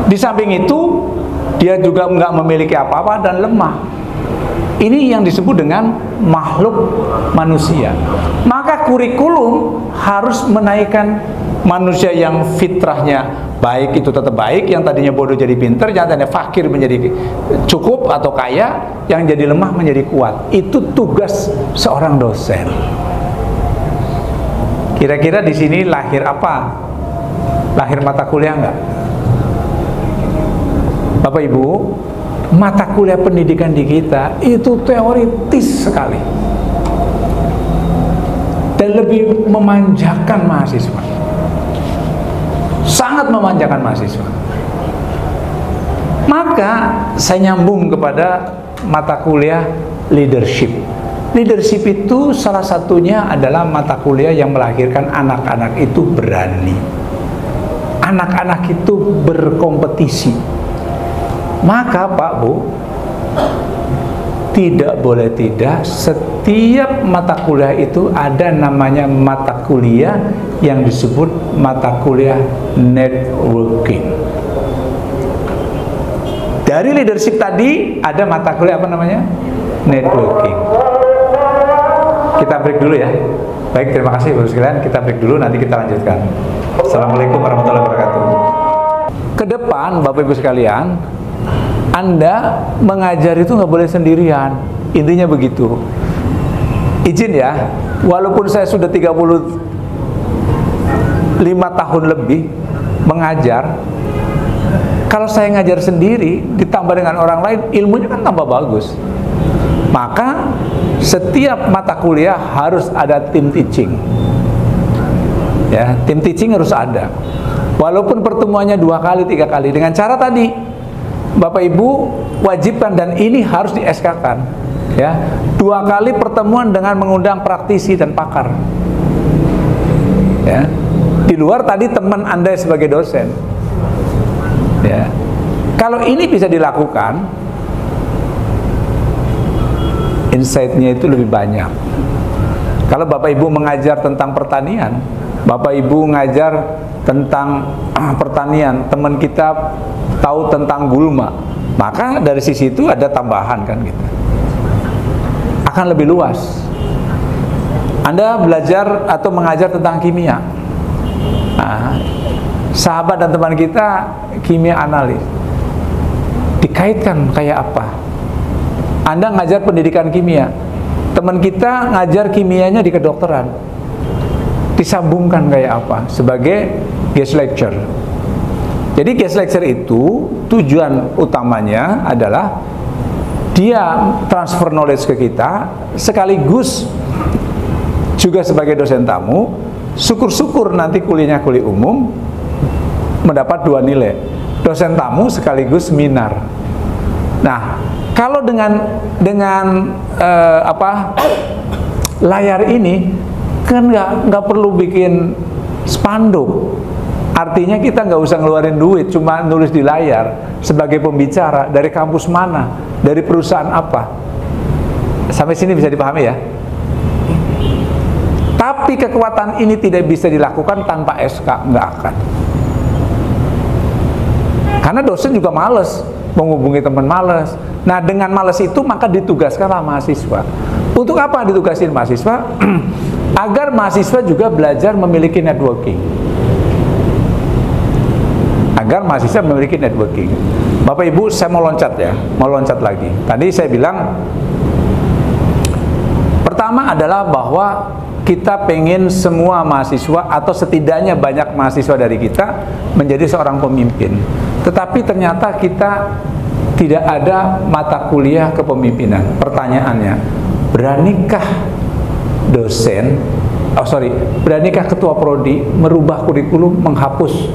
[SPEAKER 1] Di samping itu dia juga nggak memiliki apa-apa dan lemah. Ini yang disebut dengan makhluk manusia. Maka kurikulum harus menaikkan manusia yang fitrahnya baik itu tetap baik, yang tadinya bodoh jadi pinter, yang tadinya fakir menjadi cukup atau kaya, yang jadi lemah menjadi kuat. Itu tugas seorang dosen. Kira-kira di sini lahir apa? Lahir mata kuliah enggak? Bapak Ibu, mata kuliah pendidikan di kita itu teoritis sekali dan lebih memanjakan mahasiswa, sangat memanjakan mahasiswa. Maka saya nyambung kepada mata kuliah leadership. Leadership itu salah satunya adalah mata kuliah yang melahirkan anak-anak itu berani, anak-anak itu berkompetisi. Maka Pak Bu, tidak boleh tidak, setiap mata kuliah itu ada namanya mata kuliah yang disebut mata kuliah networking. Dari leadership tadi ada mata kuliah apa namanya? Networking. Kita break dulu ya. Baik, terima kasih Bapak sekalian. Kita break dulu, nanti kita lanjutkan. Assalamualaikum warahmatullahi wabarakatuh. Ke depan Bapak Ibu sekalian, Anda mengajar itu nggak boleh sendirian. Intinya begitu. Izin ya, walaupun saya sudah 35 tahun lebih mengajar, kalau saya ngajar sendiri ditambah dengan orang lain, ilmunya kan tambah bagus. Maka setiap mata kuliah harus ada tim teaching. Ya, tim teaching harus ada. Walaupun pertemuannya 2 kali, 3 kali, dengan cara tadi Bapak Ibu wajibkan, dan ini harus di SK-kan. Ya, 2 kali pertemuan dengan mengundang praktisi dan pakar. Ya, di luar tadi teman Anda sebagai dosen. Ya, kalau ini bisa dilakukan, insight-nya itu lebih banyak. Kalau Bapak Ibu mengajar tentang pertanian, Bapak Ibu ngajar tentang pertanian, teman kita tahu tentang gulma, maka dari sisi itu ada tambahan kan gitu. Akan lebih luas. Anda belajar atau mengajar tentang kimia. Nah, sahabat dan teman kita kimia analis, dikaitkan kayak apa? Anda ngajar pendidikan kimia, teman kita ngajar kimianya di kedokteran, disambungkan kayak apa? Sebagai guest lecture. Jadi guest lecture itu tujuan utamanya adalah dia transfer knowledge ke kita, sekaligus juga sebagai dosen tamu. Syukur-syukur nanti kuliahnya kuliah umum mendapat 2 nilai, dosen tamu sekaligus seminar. Nah, kalau dengan layar ini kan nggak perlu bikin spanduk. Artinya kita nggak usah ngeluarin duit, cuma nulis di layar sebagai pembicara dari kampus mana, dari perusahaan apa. Sampai sini bisa dipahami ya? Tapi kekuatan ini tidak bisa dilakukan tanpa SK, nggak akan. Karena dosen juga males menghubungi teman, males. Nah, dengan males itu maka ditugaskanlah mahasiswa. Untuk apa ditugasin mahasiswa? Agar mahasiswa juga belajar memiliki networking. Agar mahasiswa memiliki networking. Bapak Ibu, saya mau loncat ya, mau loncat lagi. Tadi saya bilang, pertama adalah bahwa kita pengen semua mahasiswa atau setidaknya banyak mahasiswa dari kita menjadi seorang pemimpin. Tetapi ternyata kita tidak ada mata kuliah kepemimpinan. Pertanyaannya, beranikah beranikah ketua prodi merubah kurikulum, menghapus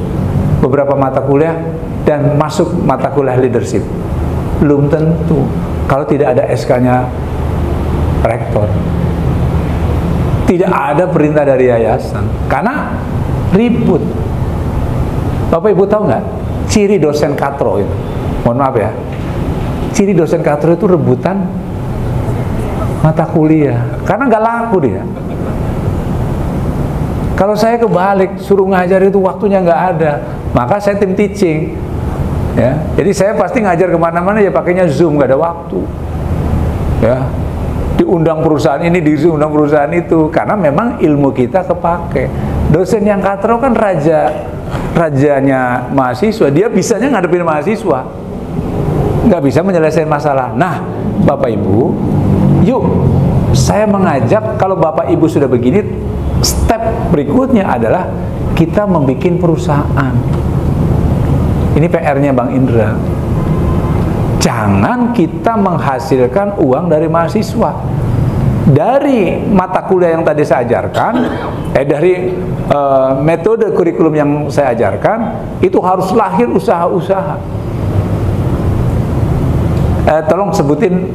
[SPEAKER 1] beberapa mata kuliah dan masuk mata kuliah leadership? Belum tentu kalau tidak ada SK-nya rektor. Tidak ada perintah dari yayasan, karena ribut. Bapak Ibu tahu nggak ciri dosen katro itu? Mohon maaf ya, ciri dosen katro itu rebutan mata kuliah, karena nggak laku dia. Kalau saya kebalik, suruh ngajar itu waktunya nggak ada, maka saya tim teaching. Ya, jadi saya pasti ngajar kemana-mana ya pakainya Zoom, nggak ada waktu. Ya, diundang perusahaan ini, diundang perusahaan itu, karena memang ilmu kita kepake. Dosen yang katro kan rajanya mahasiswa, dia bisanya ngadepin mahasiswa, nggak bisa menyelesaikan masalah. Nah, Bapak Ibu, yuk saya mengajak, kalau Bapak Ibu sudah begini, step berikutnya adalah kita membuat perusahaan. Ini PR-nya Bang Indra. Jangan kita menghasilkan uang dari mahasiswa. Dari mata kuliah yang tadi saya ajarkan, dari metode kurikulum yang saya ajarkan, itu harus lahir usaha-usaha. Tolong sebutin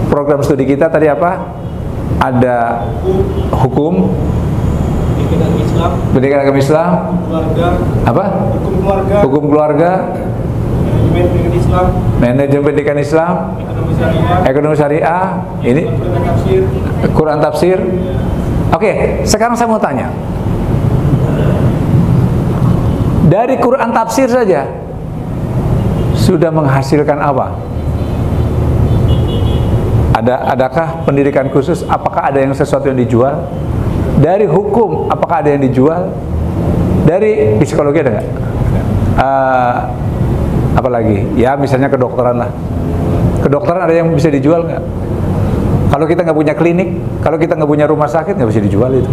[SPEAKER 1] program studi kita tadi apa? Ada hukum, pendidikan agama Islam, apa? Hukum keluarga, manajemen pendidikan Islam, ekonomi syariah, ini Quran tafsir. Oke, sekarang saya mau tanya, dari Quran tafsir saja sudah menghasilkan apa? Adakah pendidikan khusus? Apakah ada yang sesuatu yang dijual? Dari hukum, apakah ada yang dijual? Dari psikologi ada nggak? Apalagi? Ya misalnya kedokteran lah. Kedokteran ada yang bisa dijual nggak? Kalau kita nggak punya klinik, kalau kita nggak punya rumah sakit, nggak bisa dijual itu.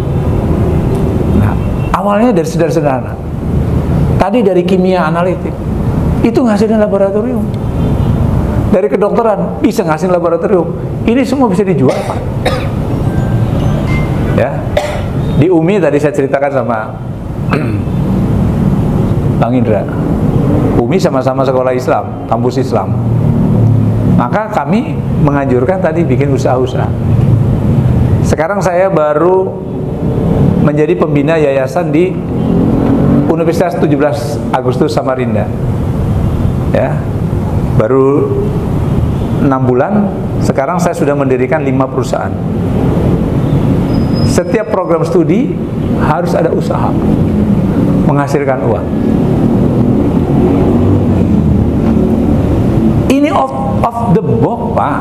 [SPEAKER 1] Nah, awalnya dari sederhana. Tadi dari kimia analitik, itu ngasilin laboratorium. Dari kedokteran bisa ngasih laboratorium. Ini semua bisa dijual, Pak. Ya, di UMI tadi saya ceritakan sama Bang Indra. UMI sama-sama sekolah Islam, kampus Islam. Maka kami menganjurkan tadi bikin usaha-usaha. Sekarang saya baru menjadi pembina yayasan di Universitas 17 Agustus Samarinda. Ya. Baru 6 bulan, sekarang saya sudah mendirikan 5 perusahaan. Setiap program studi harus ada usaha, menghasilkan uang. Ini off the box, Pak.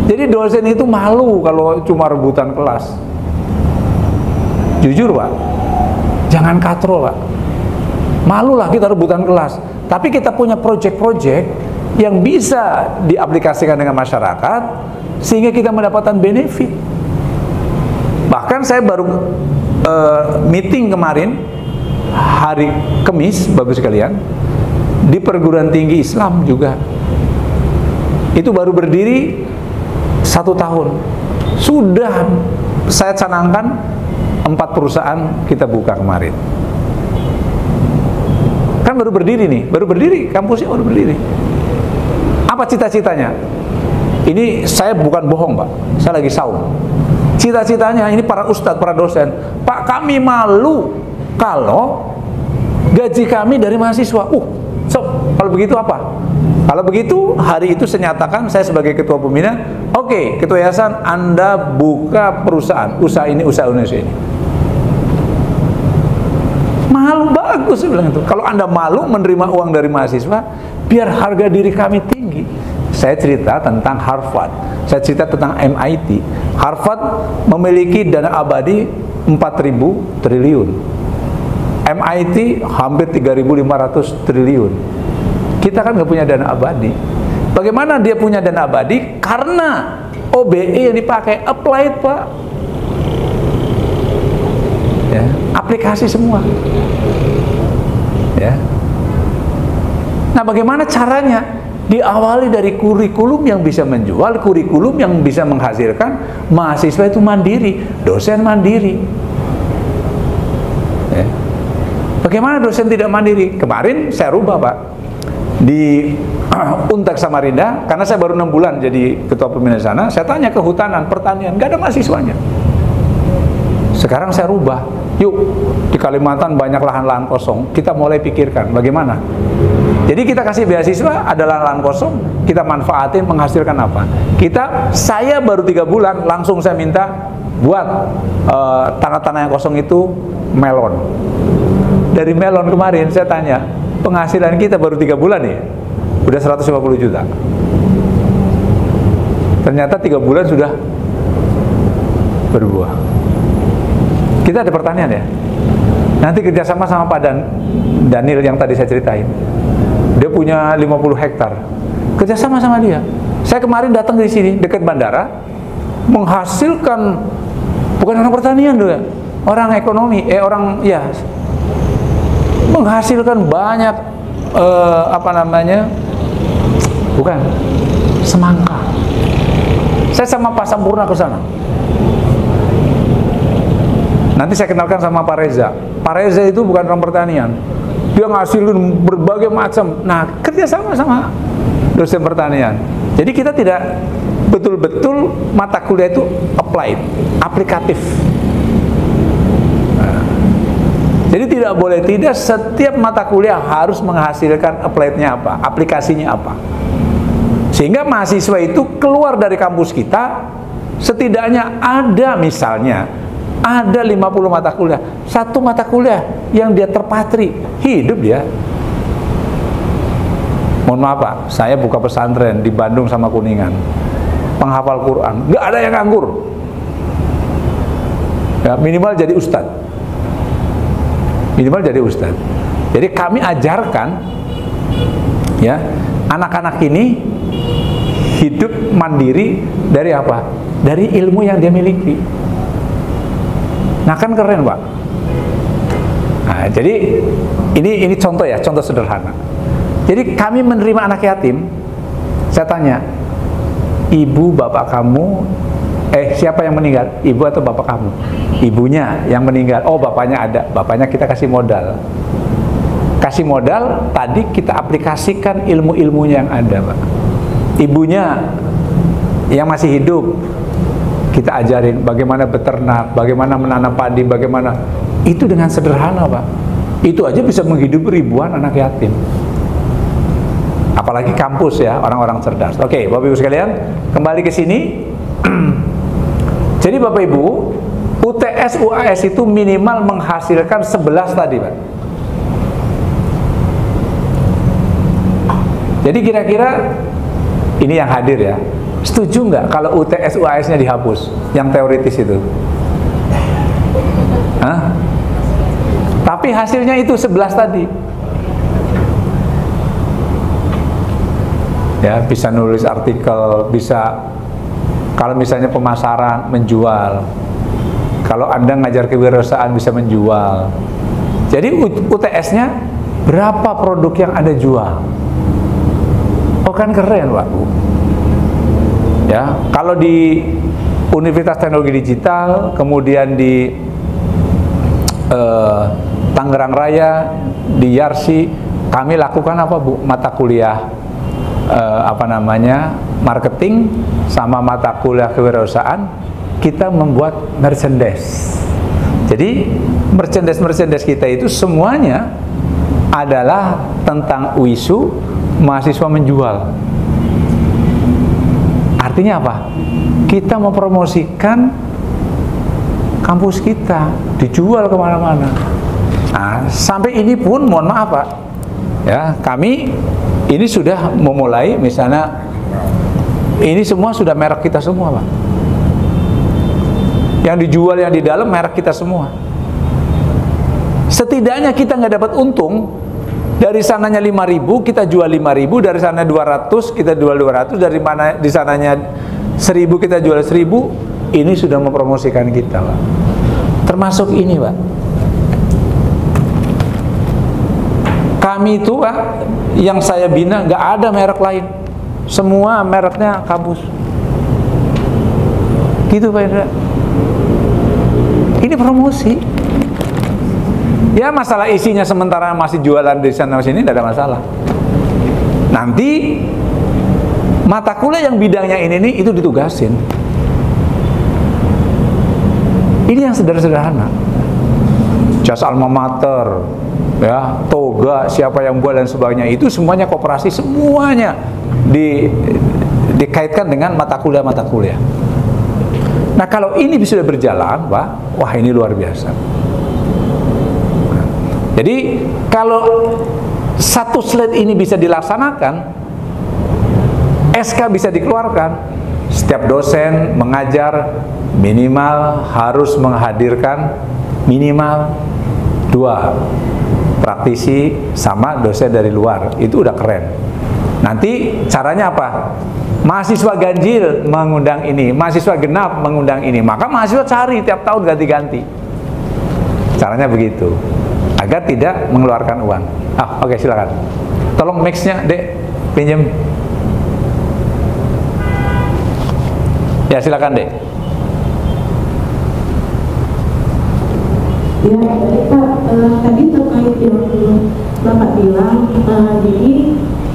[SPEAKER 1] Jadi dosen itu malu kalau cuma rebutan kelas. Jujur, Pak. Jangan katrol, Pak. Malulah kita rebutan kelas. Tapi kita punya project-project yang bisa diaplikasikan dengan masyarakat sehingga kita mendapatkan benefit. Bahkan saya baru meeting kemarin hari Kamis, Bapak sekalian, di perguruan tinggi Islam juga. Itu baru berdiri 1 tahun. Sudah saya canangkan 4 perusahaan kita buka kemarin. Kan baru berdiri nih, baru berdiri, kampusnya baru berdiri. Apa cita-citanya? Ini saya bukan bohong, Pak. Saya lagi saum. Cita-citanya ini para ustadz, para dosen. Pak, kami malu kalau gaji kami dari mahasiswa. Kalau begitu apa? Kalau begitu, hari itu saya nyatakan, saya sebagai ketua pembina, oke, ketua yayasan, Anda buka perusahaan, usaha ini, usaha Indonesia ini. Malu, bagus, saya bilang itu. Kalau Anda malu menerima uang dari mahasiswa, biar harga diri kami tinggi. Saya cerita tentang Harvard, saya cerita tentang MIT. Harvard memiliki dana abadi 4.000 triliun. MIT hampir 3.500 triliun. Kita kan nggak punya dana abadi. Bagaimana dia punya dana abadi? Karena OBE yang dipakai applied, Pak. Ya, aplikasi semua. Ya. Nah, bagaimana caranya? Diawali dari kurikulum yang bisa menjual, kurikulum yang bisa menghasilkan mahasiswa itu mandiri, dosen mandiri. Ya. Bagaimana dosen tidak mandiri? Kemarin saya rubah, Pak. Di Untek Samarinda, karena saya baru 6 bulan jadi ketua pembina sana, saya tanya kehutanan, pertanian, nggak ada mahasiswanya. Sekarang saya rubah, yuk di Kalimantan banyak lahan-lahan kosong, kita mulai pikirkan bagaimana. Jadi kita kasih beasiswa, ada lahan-lahan kosong, kita manfaatin, menghasilkan apa. Saya baru 3 bulan, langsung saya minta buat tanah-tanah yang kosong itu melon. Dari melon kemarin saya tanya, penghasilan kita baru 3 bulan ya, udah 150 juta. Ternyata 3 bulan sudah berbuah. Kita ada pertanian ya. Nanti kerjasama sama Pak Daniel yang tadi saya ceritain. Dia punya 50 hektar. Kerjasama sama dia. Saya kemarin datang di sini dekat bandara, menghasilkan, bukan orang pertanian doh ya, orang ekonomi, menghasilkan banyak bukan semangka. Saya sama Pak Sampurna ke sana. Nanti saya kenalkan sama Pak Reza. Pak Reza itu bukan orang pertanian, dia ngasilin berbagai macam. Nah, kerjasama sama dosen pertanian. Jadi kita tidak betul-betul mata kuliah itu applied, aplikatif. Jadi tidak boleh tidak, setiap mata kuliah harus menghasilkan applied-nya apa, aplikasinya apa. Sehingga mahasiswa itu keluar dari kampus kita, setidaknya ada misalnya, ada 50 mata kuliah, 1 mata kuliah yang dia terpatri, hidup dia. Mohon maaf Pak, saya buka pesantren di Bandung sama Kuningan, penghafal Quran, nggak ada yang nganggur. Ya, minimal jadi ustadz. Minimal jadi ustadz. Jadi kami ajarkan, ya, anak-anak ini hidup mandiri dari apa? Dari ilmu yang dia miliki. Nah kan keren Pak. Nah, jadi ini contoh ya, contoh sederhana. Jadi kami menerima anak yatim. Saya tanya, ibu bapak kamu, siapa yang meninggal? Ibu atau bapak kamu? Ibunya yang meninggal. Oh bapaknya ada. Bapaknya kita kasih modal. Kasih modal, tadi kita aplikasikan ilmu-ilmunya yang ada Pak. Ibunya yang masih hidup, kita ajarin bagaimana beternak, bagaimana menanam padi, bagaimana. Itu dengan sederhana Pak. Itu aja bisa menghidupi ribuan anak yatim. Apalagi kampus ya, orang-orang cerdas. Oke, Bapak Ibu sekalian, kembali ke sini. Jadi Bapak Ibu, UTS UAS itu minimal menghasilkan 11 tadi Pak. Jadi kira-kira ini yang hadir ya, setuju nggak kalau UTS UAS-nya dihapus, yang teoritis itu? Hah? Tapi hasilnya itu 11 tadi. Ya, bisa nulis artikel, bisa kalau misalnya pemasaran, menjual. Kalau Anda ngajar kewirausahaan bisa menjual. Jadi UTS-nya berapa produk yang Anda jual? Oh kan keren Pak Bu. Ya, kalau di Universitas Teknologi Digital, kemudian di Tangerang Raya, di Yarsi, kami lakukan apa Bu? Mata kuliah marketing sama mata kuliah kewirausahaan. Kita membuat merchandise. Jadi merchandise kita itu semuanya adalah tentang isu mahasiswa menjual. Artinya apa? Kita mempromosikan kampus kita, dijual kemana-mana. Nah, sampai ini pun mohon maaf Pak, ya kami ini sudah memulai, misalnya ini semua sudah merek kita semua Pak. Yang dijual yang di dalam merek kita semua. Setidaknya kita nggak dapat untung. Dari sananya 5.000 kita jual 5.000, dari sana 200 kita jual 200, dari mana di sananya 1.000 kita jual 1.000. Ini sudah mempromosikan kita Pak. Termasuk ini Pak. Kami itu Pak, yang saya bina nggak ada merek lain, semua mereknya kampus. Gitu Pak Indra. Ini promosi. Ya masalah isinya sementara masih jualan di sana sini tidak ada masalah. Nanti mata kuliah yang bidangnya ini nih itu ditugasin. Ini yang sederhana. Jas alma mater, ya, toga, siapa yang buat dan sebagainya, itu semuanya koperasi, semuanya dikaitkan dengan mata kuliah. Nah kalau ini sudah berjalan Pak, wah ini luar biasa. Jadi kalau satu slide ini bisa dilaksanakan, SK bisa dikeluarkan, setiap dosen mengajar minimal harus menghadirkan minimal 2 praktisi sama dosen dari luar. Itu udah keren. Nanti caranya apa? Mahasiswa ganjil mengundang ini, mahasiswa genap mengundang ini, maka mahasiswa cari tiap tahun ganti-ganti. Caranya begitu, agar tidak mengeluarkan uang. Oke, silakan. Tolong mix-nya, Dek, pinjam. Ya, silakan, Dek.
[SPEAKER 4] Ya, Pak, tadi terkait yang Bapak bilang, jadi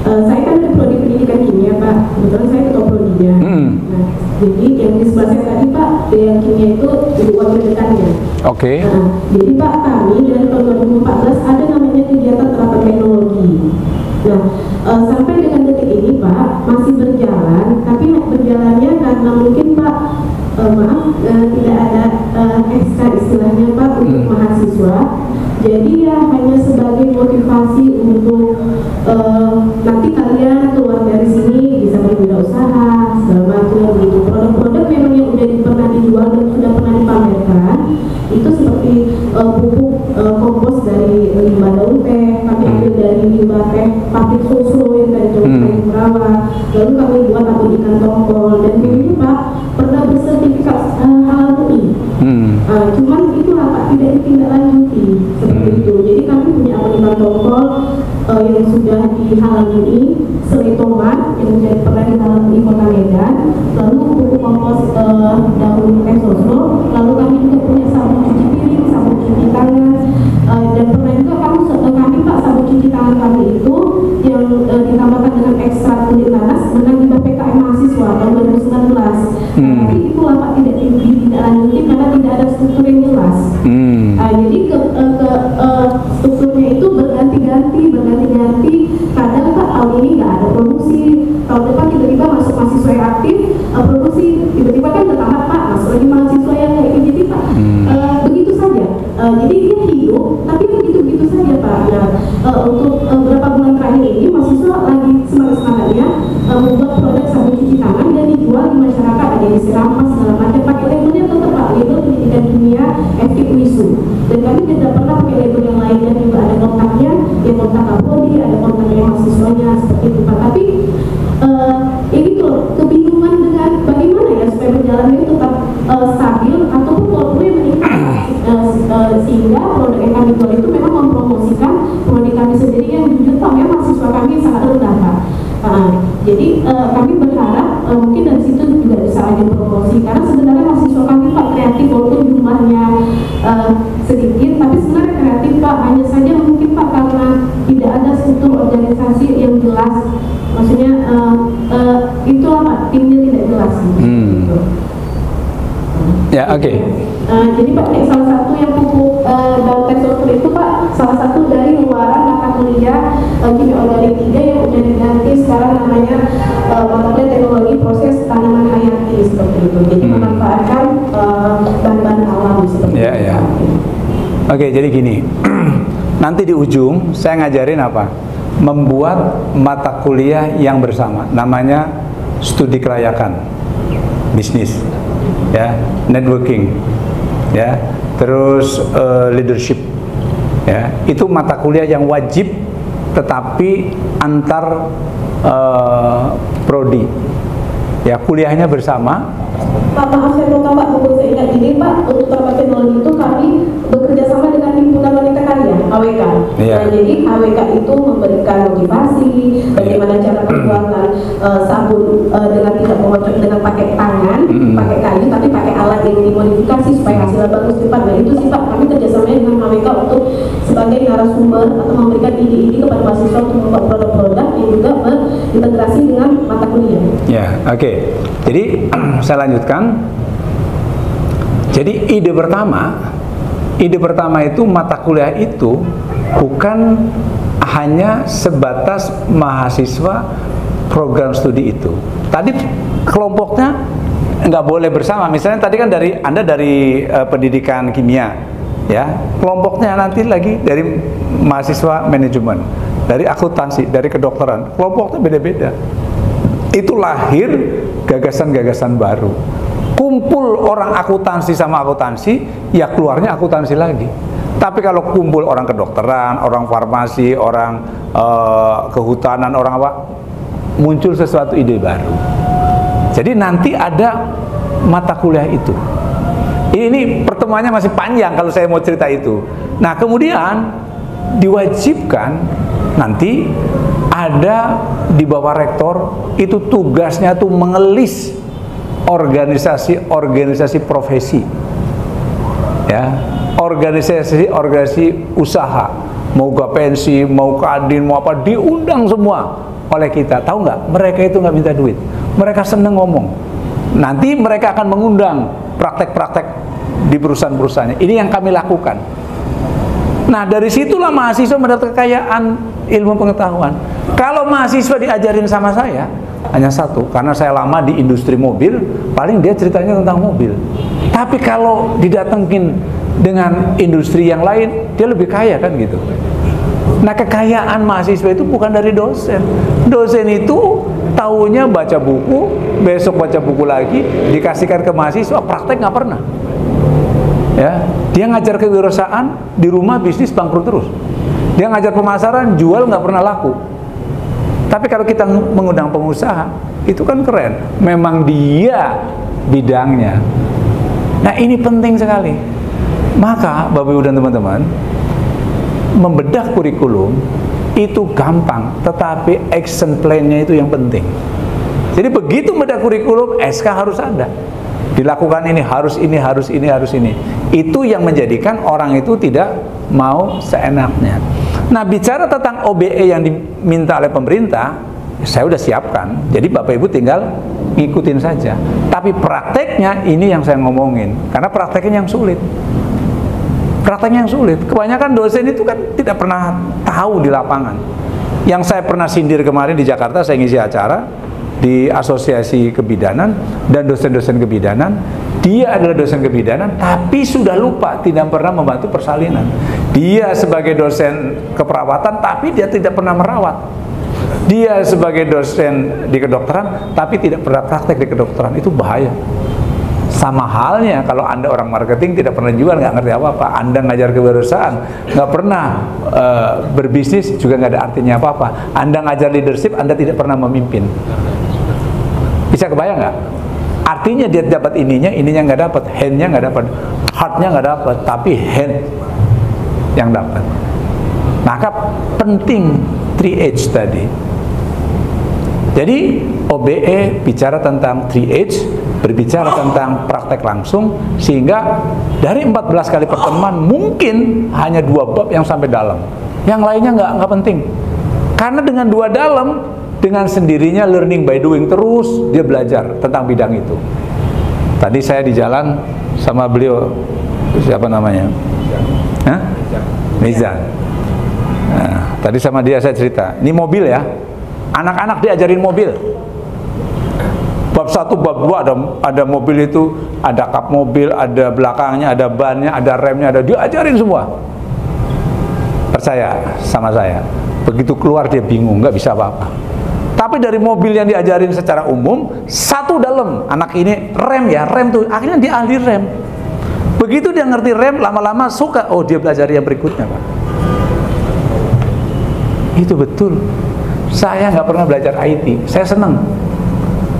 [SPEAKER 4] saya kan ada prodi pendidikan kimia Pak, kebetulan saya ketua prodinya. Nah, jadi yang di sebelah saya tadi Pak, yang kimia itu di wakil dekannya.
[SPEAKER 1] Oke.
[SPEAKER 4] Nah, jadi Pak, kami dari tahun 2014 ada namanya kegiatan terapan teknologi. Nah, sampai dengan detik ini Pak masih berjalan, tapi berjalannya karena mungkin Pak tidak ada SK istilahnya Pak untuk mahasiswa. Jadi ya hanya sebagai motivasi untuk nanti kalian di Halamuni, Selitoma yang pernah di Halamuni Kota Medan, lalu buku kompos daun sosro, lalu kami juga punya sabun cuci piring, sabun cuci tangan, dan pernah juga kami Pak, sabun cuci tangan kami itu yang ditambahkan dengan ekstrak kulit nanas menang di PKM mahasiswa tahun 2019. Tapi itulah Pak tidak dilanjuti karena tidak ada struktur yang jelas. Jadi strukturnya itu berganti-ganti. Kadang Pak tahun ini nggak ada produksi, tahun depan tiba-tiba masuk mahasiswa yang aktif, produksi tiba-tiba kan bertambah Pak, masuk lagi mahasiswa yang kayak gitu. Jadi Pak begitu saja. Jadi dia hidup, tapi begitu-begitu saja Pak. Nah, untuk beberapa bulan terakhir ini mahasiswa lagi semangat-semangatnya membuat produk sabun cuci tangan dan dijual di masyarakat, ada yang dirampas segala macam. Pakai labelnya tetap Pak, label pendidikan kimia FK UISU. Dan kami tidak pernah pakai label yang lainnya, juga ada kontaknya, yang kontak Kapolri, ada kontaknya mahasiswanya seperti itu Pak. Tapi ini tuh kebingungan dengan bagaimana ya supaya berjalan ini tetap stabil ataupun walaupun yang meningkat sehingga produk yang kami jual itu memang mempromosikan produk kami sendiri yang jujur Pak, memang mahasiswa kami sangat rendah Pak. Jadi kami berharap mungkin dari situ juga bisa ada promosi, karena sebenarnya mahasiswa kami Pak kreatif walaupun jumlahnya sedikit, tapi sebenarnya kreatif Pak, hanya saja mungkin Pak karena tidak ada struktur organisasi yang jelas, maksudnya itulah Pak, timnya tidak jelas. Gitu.
[SPEAKER 1] Ya, oke.
[SPEAKER 4] Jadi Pak, salah satu yang pupuk daun tekstur itu Pak, salah satu dari luaran mata kuliah kimia organik 3 yang sudah diganti sekarang namanya mata kuliah teknologi proses tanaman hayati seperti itu. Jadi memanfaatkan bahan-bahan alam seperti itu.
[SPEAKER 1] Oke, jadi gini. Nanti di ujung saya ngajarin apa? Membuat mata kuliah yang bersama, namanya studi kelayakan bisnis, ya, networking, ya, terus leadership, ya, itu mata kuliah yang wajib, tetapi antar prodi, ya, kuliahnya bersama.
[SPEAKER 4] Pak, maaf saya potong Pak, untuk saya ingat ini Pak, untuk tempat teknologi itu kami bekerja sama dengan Himpunan Wanita Karya, AWK. Nah, jadi AWK itu memberikan motivasi, bagaimana cara pembuatan sabun dengan tidak mengocok dengan pakai tangan, pakai kayu, tapi pakai alat yang dimodifikasi supaya hasilnya bagus Pak. Nah itu sih Pak, kami kerjasama dengan AWK untuk sebagai narasumber atau memberikan ide-ide kepada mahasiswa untuk membuat produk-produk yang juga berintegrasi dengan mata kuliah.
[SPEAKER 1] Ya, oke. Jadi saya lanjutkan. Jadi ide pertama itu mata kuliah itu bukan hanya sebatas mahasiswa program studi itu. Tadi kelompoknya nggak boleh bersama. Misalnya tadi kan Anda dari pendidikan kimia, ya. Kelompoknya nanti lagi dari mahasiswa manajemen, dari akuntansi, dari kedokteran. Kelompoknya beda-beda. Itu lahir gagasan-gagasan baru. Kumpul orang akuntansi sama akuntansi, ya keluarnya akuntansi lagi. Tapi kalau kumpul orang kedokteran, orang farmasi, orang kehutanan, orang apa, muncul sesuatu ide baru. Jadi nanti ada mata kuliah itu. Ini pertemuannya masih panjang kalau saya mau cerita itu. Nah, kemudian diwajibkan nanti ada di bawah rektor itu tugasnya tuh mengelis organisasi profesi, ya, organisasi usaha, mau Gapensi, mau Kadin, mau apa, diundang semua oleh kita. Tahu nggak? Mereka itu nggak minta duit, mereka seneng ngomong. Nanti mereka akan mengundang praktek-praktek di perusahaan-perusahaannya. Ini yang kami lakukan. Nah, dari situlah mahasiswa mendapat kekayaan ilmu pengetahuan. Kalau mahasiswa diajarin sama saya hanya satu, karena saya lama di industri mobil, paling dia ceritanya tentang mobil. Tapi kalau didatengin dengan industri yang lain, dia lebih kaya kan gitu. Nah, kekayaan mahasiswa itu bukan dari dosen. Dosen itu tahunya baca buku, besok baca buku lagi, dikasihkan ke mahasiswa, praktek nggak pernah. Ya, dia ngajar kewirausahaan, di rumah bisnis bangkrut terus. Dia ngajar pemasaran, jual nggak pernah laku. Tapi kalau kita mengundang pengusaha, itu kan keren. Memang dia bidangnya. Nah, ini penting sekali. Maka Bapak Ibu dan teman-teman, membedah kurikulum itu gampang, tetapi action plan-nya itu yang penting. Jadi begitu beda kurikulum, SK harus ada. Dilakukan ini, harus ini, harus ini, harus ini. Itu yang menjadikan orang itu tidak mau seenaknya. Nah, bicara tentang OBE yang diminta oleh pemerintah, saya udah siapkan. Jadi Bapak Ibu tinggal ngikutin saja. Tapi prakteknya ini yang saya ngomongin, karena prakteknya yang sulit. Prakteknya yang sulit. Kebanyakan dosen itu kan tidak pernah tahu di lapangan. Yang saya pernah sindir kemarin di Jakarta, saya ngisi acara di Asosiasi Kebidanan dan dosen-dosen kebidanan. Dia adalah dosen kebidanan, tapi sudah lupa, tidak pernah membantu persalinan. Dia sebagai dosen keperawatan, tapi dia tidak pernah merawat. Dia sebagai dosen di kedokteran, tapi tidak pernah praktek di kedokteran. Itu bahaya. Sama halnya kalau Anda orang marketing tidak pernah jual, nggak ngerti apa-apa. Anda ngajar kewirausahaan, nggak pernah berbisnis, juga nggak ada artinya apa-apa. Anda ngajar leadership, Anda tidak pernah memimpin. Bisa kebayang nggak? Artinya dia dapat ininya nggak dapat, handnya nggak dapat, heartnya nggak dapat, tapi hand yang dapat. Maka penting 3H tadi. Jadi OBE bicara tentang 3H, berbicara tentang praktek langsung, sehingga dari 14 kali pertemuan mungkin hanya 2 bab yang sampai dalam, yang lainnya nggak penting. Karena dengan 2 dalam, dengan sendirinya learning by doing, terus dia belajar tentang bidang itu. Tadi saya di jalan sama beliau, siapa namanya? Hah? Mizan. Nah, tadi sama dia saya cerita, ini mobil ya, anak-anak diajarin mobil. Bab 1, bab 2 ada mobil itu, ada kap mobil, ada belakangnya, ada bannya, ada remnya, ada, diajarin semua. Percaya sama saya, begitu keluar dia bingung, nggak bisa apa-apa. Tapi dari mobil yang diajarin secara umum, 1 dalam, anak ini rem ya, rem tuh, akhirnya dia ahli rem. Begitu dia ngerti rem, lama-lama suka, oh dia belajar yang berikutnya Pak. Itu betul. Saya nggak pernah belajar IT, saya seneng.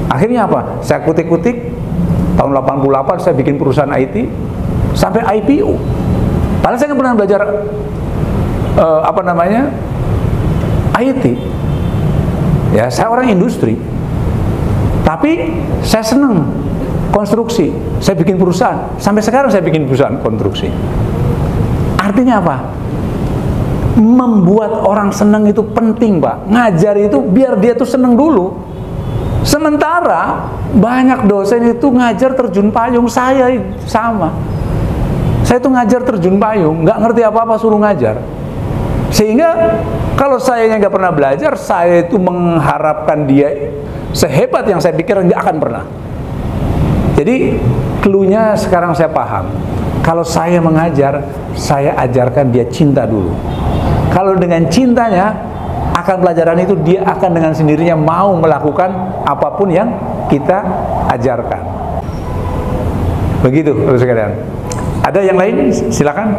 [SPEAKER 1] Akhirnya apa? Saya kutik-kutik, tahun 88 saya bikin perusahaan IT, sampai IPO. Padahal saya nggak pernah belajar IT. Ya, saya orang industri, tapi saya senang konstruksi. Saya bikin perusahaan, sampai sekarang saya bikin perusahaan konstruksi. Artinya apa? Membuat orang senang itu penting Pak. Ngajar itu biar dia tuh senang dulu. Sementara banyak dosen itu ngajar terjun payung. Saya sama. Saya tuh ngajar terjun payung, nggak ngerti apa-apa, suruh ngajar. Sehingga kalau saya yang nggak pernah belajar, saya itu mengharapkan dia sehebat yang saya pikir nggak akan pernah. Jadi cluenya sekarang saya paham. Kalau saya mengajar, saya ajarkan dia cinta dulu. Kalau dengan cintanya akan pelajaran itu, dia akan dengan sendirinya mau melakukan apapun yang kita ajarkan. Begitu, Bapak sekalian. Ada yang lain? Silakan.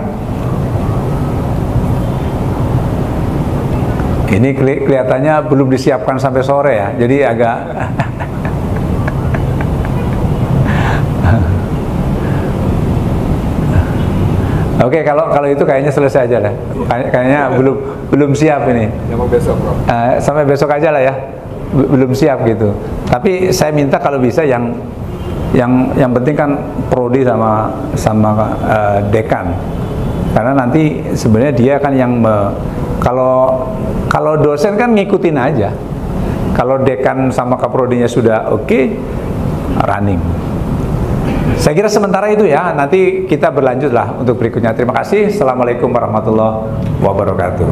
[SPEAKER 1] Ini kelihatannya belum disiapkan sampai sore ya, jadi agak Oke, kalau itu kayaknya selesai aja lah. Kayaknya belum siap ini.
[SPEAKER 8] Yang besok, Bro.
[SPEAKER 1] Sampai besok aja lah ya. Belum siap gitu. Tapi saya minta kalau bisa yang penting kan prodi sama dekan. Karena nanti sebenarnya dia kan yang kalau dosen kan ngikutin aja. Kalau dekan sama kaprodinya sudah oke, running. Saya kira sementara itu ya, nanti kita berlanjutlah untuk berikutnya. Terima kasih. Assalamualaikum warahmatullahi wabarakatuh.